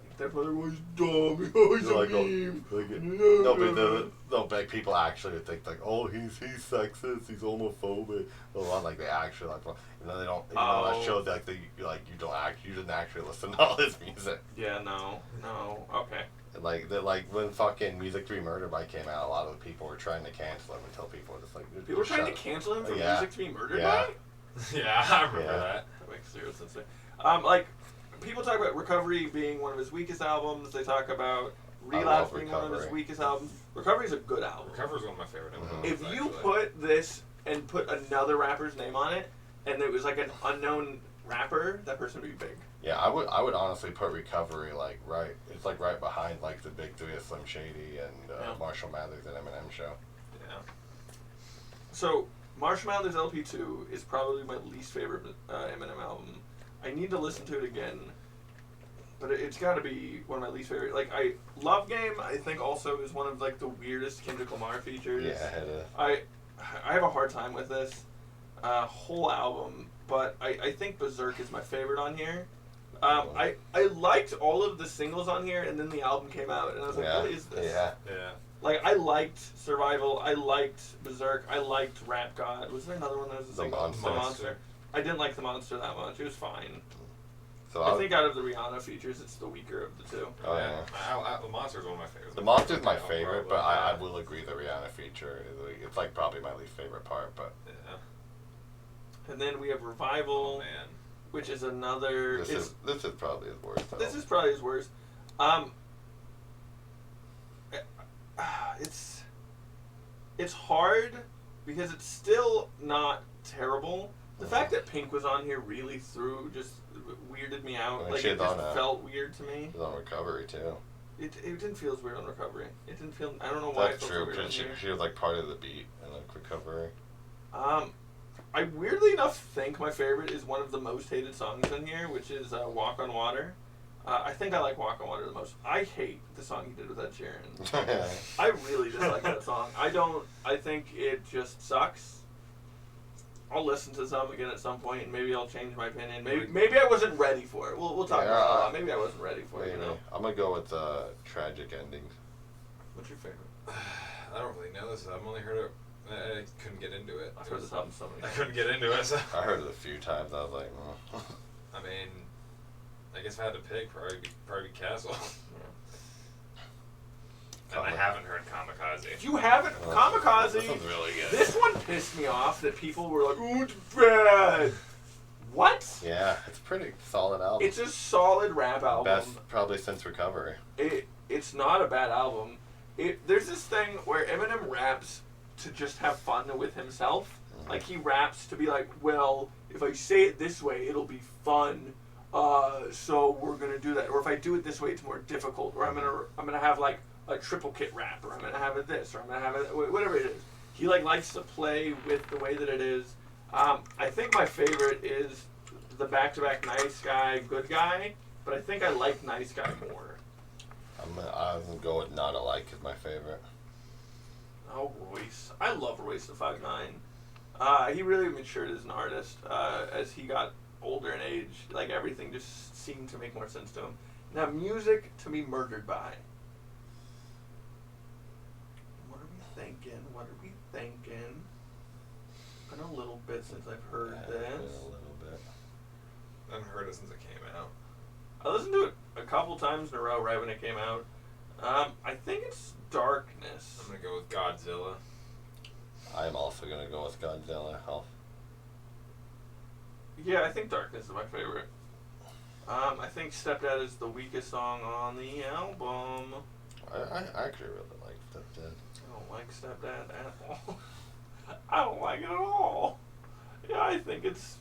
was dumb. Oh, he's Like, a meme. no, but people actually think, like, oh, he's sexist, he's homophobic. Like, they actually, like, you know, they don't, you know, that shows, like, you didn't actually listen to all his music. Yeah, no, okay. Like, when fucking Music 3 Murder By came out, a lot of the people were trying to cancel him until people were just like... People were trying to cancel him for Yeah. Music to be murdered Yeah. by? Yeah, I remember Yeah. that. That makes zero sense to me. Like, people talk about Recovery being one of his weakest albums. They talk about Relapse being one of his Recovery. weakest albums. Recovery's a good album. Recover's one of my favorite Eminem If albums, you actually. put this and put another rapper's name on it, and it was like an unknown rapper, that person would be big. Yeah, I would honestly put Recovery, like, it's, like, right behind, like, the Big Three of Slim Shady and Yeah. Marshall Mathers and Eminem show. Yeah. So, Marshall Mathers LP2 is probably my least favorite Eminem album. I need to listen to it again, but it's got to be one of my least favorite. Like, Love Game, I think also is one of, like, the weirdest Kendrick Lamar features. Yeah, it is. I have a hard time with this whole album, but I think Berserk is my favorite on here. I liked all of the singles on here, and then the album came out, and I was like, what is this? Yeah. Yeah. Like, I liked Survival, I liked Berserk, I liked Rap God. Was there another one that was a The single? Monster. The Monster. I didn't like The Monster that much. It was fine. So I think out of the Rihanna features, it's the weaker of the two. Oh, yeah. The Monster's one of my favorites. The Monster's my Yeah, favorite, probably. but I will agree the Rihanna feature is, like, it's, like, probably my least favorite part, but... Yeah. And then we have Revival, Oh, man. which is another... This is probably his worst. This is probably his worst. It's hard because it's still not terrible. The fact that Pink was on here really just weirded me out. And Like, she's it just on, felt weird to me. She's on Recovery, too. It didn't feel as weird on Recovery. It didn't feel... I don't know why That's it felt true, so weird on because here. she was, like, part of the beat in, like, Recovery. I weirdly enough think my favorite is one of the most hated songs in here, which is Walk on Water. I think I like Walk on Water the most. I hate the song he did with Ed Sheeran. I really dislike that song. I think it just sucks. I'll listen to some again at some point, and maybe I'll change my opinion. Maybe I wasn't ready for it. We'll talk about that. Maybe I wasn't ready for it, you know? I'm gonna go with Tragic Endings. What's your favorite? I don't really know this. I've only heard it. I couldn't get into it. I've heard this album so many I times. couldn't get into it. So. I heard it a few times. I was like, I mean, I guess if I had to pick, probably be Castle. And I haven't heard Kamikaze. You haven't? Kamikaze? This one's really good. This one pissed me off that people were like, ooh, it's bad. What? Yeah, it's a pretty solid album. It's a solid rap album. Best probably since Recovery. It's not a bad album. There's this thing where Eminem raps to just have fun with himself. Like, he raps to be like, well, if I say it this way, it'll be fun. So we're gonna do that. Or if I do it this way, it's more difficult. Or I'm gonna have like a triple kit rap. Or I'm gonna have it this. Or I'm gonna have it whatever it is. He like likes to play with the way that it is. I think my favorite is the back-to-back Nice Guy, Good Guy. But I think I like Nice Guy more. I'm gonna go with Not Alike is my favorite. Oh, Royce. I love Royce the 5'9". He really matured as an artist as he got older in age. Like, everything just seemed to make more sense to him. Now, music to be murdered by. What are we thinking? It's been a little bit since I've heard Yeah, this. a little bit. I haven't heard it since it came out. I listened to it a couple times in a row right when it came out. I think it's Darkness. I'm gonna go with Godzilla. I'm also gonna go with Godzilla. Yeah, I think Darkness is my favorite. I think Stepdad is the weakest song on the album. I actually really like Stepdad. I don't like Stepdad at all. I don't like it at all. Yeah, I think it's...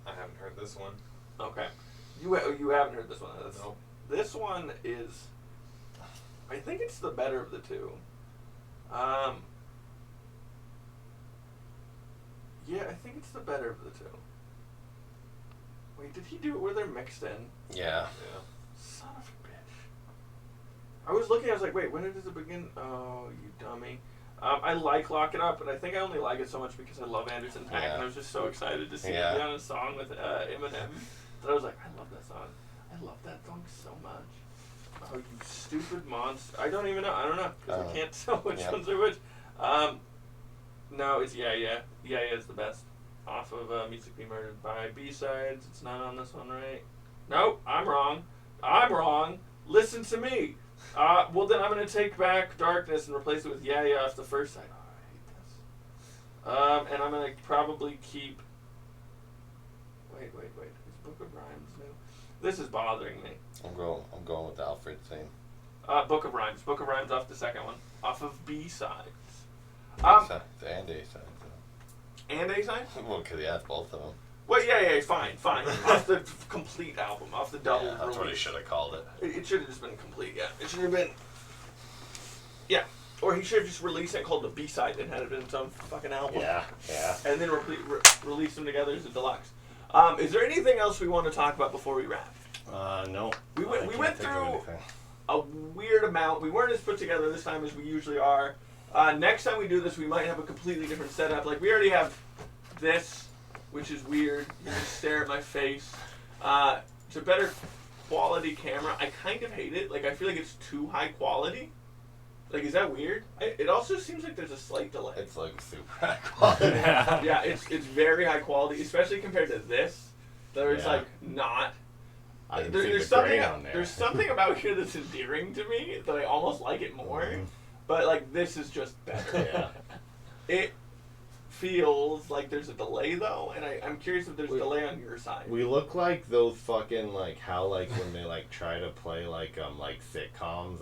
I haven't heard this one. Okay. You haven't heard this one. Nope. This one is... I think it's the better of the two. Yeah, I think it's the better of the two. Wait, did he do it where they're mixed in? Yeah. Yeah. Son of a bitch. I was looking, I was like, wait, when does it begin? Oh, you dummy. I like Lock It Up, but I think I only like it so much because I love Anderson .Paak, and I was just so excited to see him be on a song with Eminem that I was like, I love that song. I love that song so much. Oh, you stupid monster. I don't even know. I don't know, because I can't tell which ones are which. No, it's Yeah is the best. Off of Music Be Murdered by B-Sides. It's not on this one, right? Nope, I'm wrong. Listen to me. Well, then I'm going to take back Darkness and replace it with Yeah off the first side. Oh, I hate this. And I'm going to probably keep... Wait. Is Book of Rhymes new? This is bothering me. I'm going with Alfred's theme. Book of Rhymes. Book of Rhymes off the second one. Off of B-Sides. And A-side. And A-side? Well, because he has both of them. Well, yeah, fine. Off the complete album, off the double release. That's what he should have called it. It should have just been complete, yeah. It should have been... Yeah. Or he should have just released it called the B-side and had it been its own fucking album. Yeah. And then release them together as a deluxe. Is there anything else we want to talk about before we wrap? No. We went through a weird amount. We weren't as put together this time as we usually are. Next time we do this, we might have a completely different setup. Like, we already have this, which is weird. You just stare at my face. It's a better quality camera. I kind of hate it. Like, I feel like it's too high quality. Like, is that weird? It also seems like there's a slight delay. It's like super high quality. Yeah, it's very high quality, especially compared to this. There's like not. There's something about here that's endearing to me that I almost like it more. Mm-hmm. But like this is just better. Yeah. It feels like there's a delay though, and I'm curious if there's a delay on your side. We look like those fucking like how like when they like try to play like sitcoms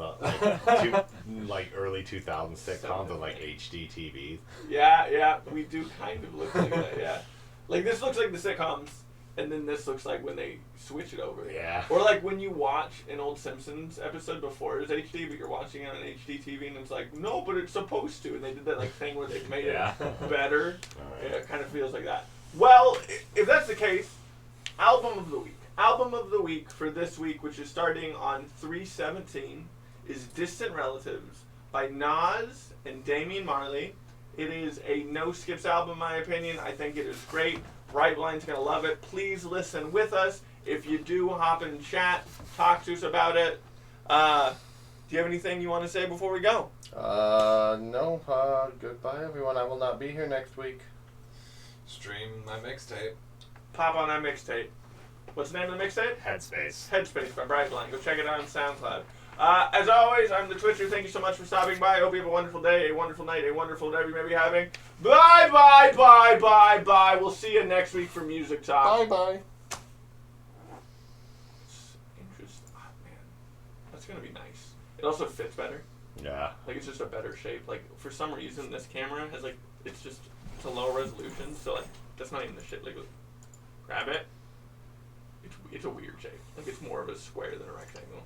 like early 2000s sitcoms on like HD TVs. Yeah, we do kind of look like that. Yeah, like this looks like the sitcoms. And then this looks like when they switch it over. Yeah. Or like when you watch an old Simpsons episode before it was HD, but you're watching it on an HD TV, and it's like, no, but it's supposed to. And they did that like thing where they made it better. Right. Yeah, it kind of feels like that. Well, if that's the case, album of the week. Album of the week for this week, which is starting on 3/17, is Distant Relatives by Nas and Damian Marley. It is a no skips album, in my opinion. I think it is great. Right Blind's going to love it. Please listen with us. If you do, hop in chat. Talk to us about it. Do you have anything you want to say before we go? No. Goodbye, everyone. I will not be here next week. Stream my mixtape. Pop on that mixtape. What's the name of the mixtape? Headspace by Bright Blind. Go check it out on SoundCloud. As always, I'm the Twitcher. Thank you so much for stopping by. I hope you have a wonderful day, a wonderful night, a wonderful whatever you may be having. Bye. We'll see you next week for Music Talk. Bye. Interesting. Oh, man. That's going to be nice. It also fits better. Yeah. Like, it's just a better shape. Like, for some reason, this camera has, like, it's a low resolution. So, like, that's not even the shit. Like, grab it. It's a weird shape. Like, it's more of a square than a rectangle.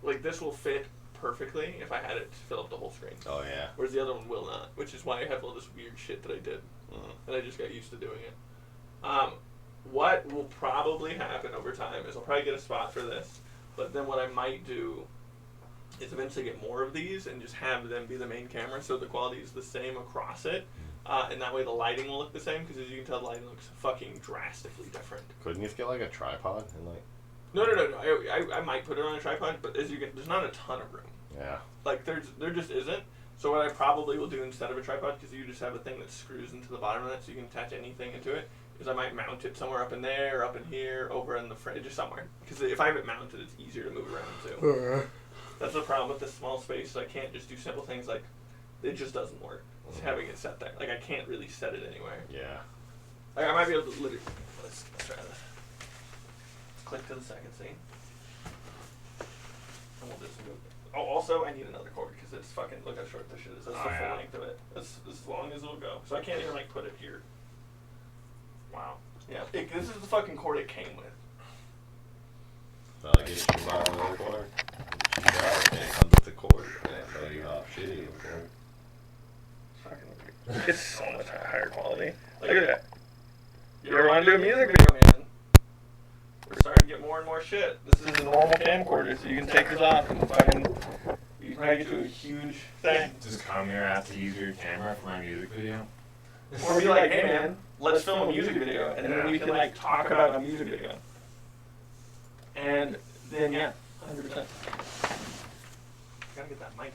Like, this will fit perfectly if I had it to fill up the whole screen. Oh, yeah. Whereas the other one will not, which is why I have all this weird shit that I did. And I just got used to doing it. What will probably happen over time is I'll probably get a spot for this, but then what I might do is eventually get more of these and just have them be the main camera so the quality is the same across it. And that way the lighting will look the same, because as you can tell, the lighting looks fucking drastically different. Couldn't you just get, like, a tripod and, like... No. I might put it on a tripod, but as you can, there's not a ton of room. Yeah. Like, there just isn't. So what I probably will do instead of a tripod, because you just have a thing that screws into the bottom of that so you can attach anything into it, is I might mount it somewhere up in there, up in here, over in the front, just somewhere. Because if I have it mounted, it's easier to move around too. That's the problem with this small space. So I can't just do simple things like, it just doesn't work. Just having it set there. Like, I can't really set it anywhere. Yeah. Like, I might be able to literally, let's try this. click to the second scene. And we'll do some good. Oh, also, I need another cord because it's fucking. Look how short this shit is. That's the full length of it. That's as long as it'll go. So I can't even like put it here. Wow. Yeah. This is the fucking cord it came with. So I guess you buy another cord. It comes with the cord. Show you how shitty it was. It's so much higher quality. Look at that. You ever want to do a music video, man? We're starting to get more and more shit. This is a normal camcorder, so you can take this off and fucking. You can probably get to a huge thing. Just come here, I have to use your camera for my music video. Or be like, hey man, let's film a music video, and then we can like talk about a music video. And then yeah, 100%. Gotta get that mic.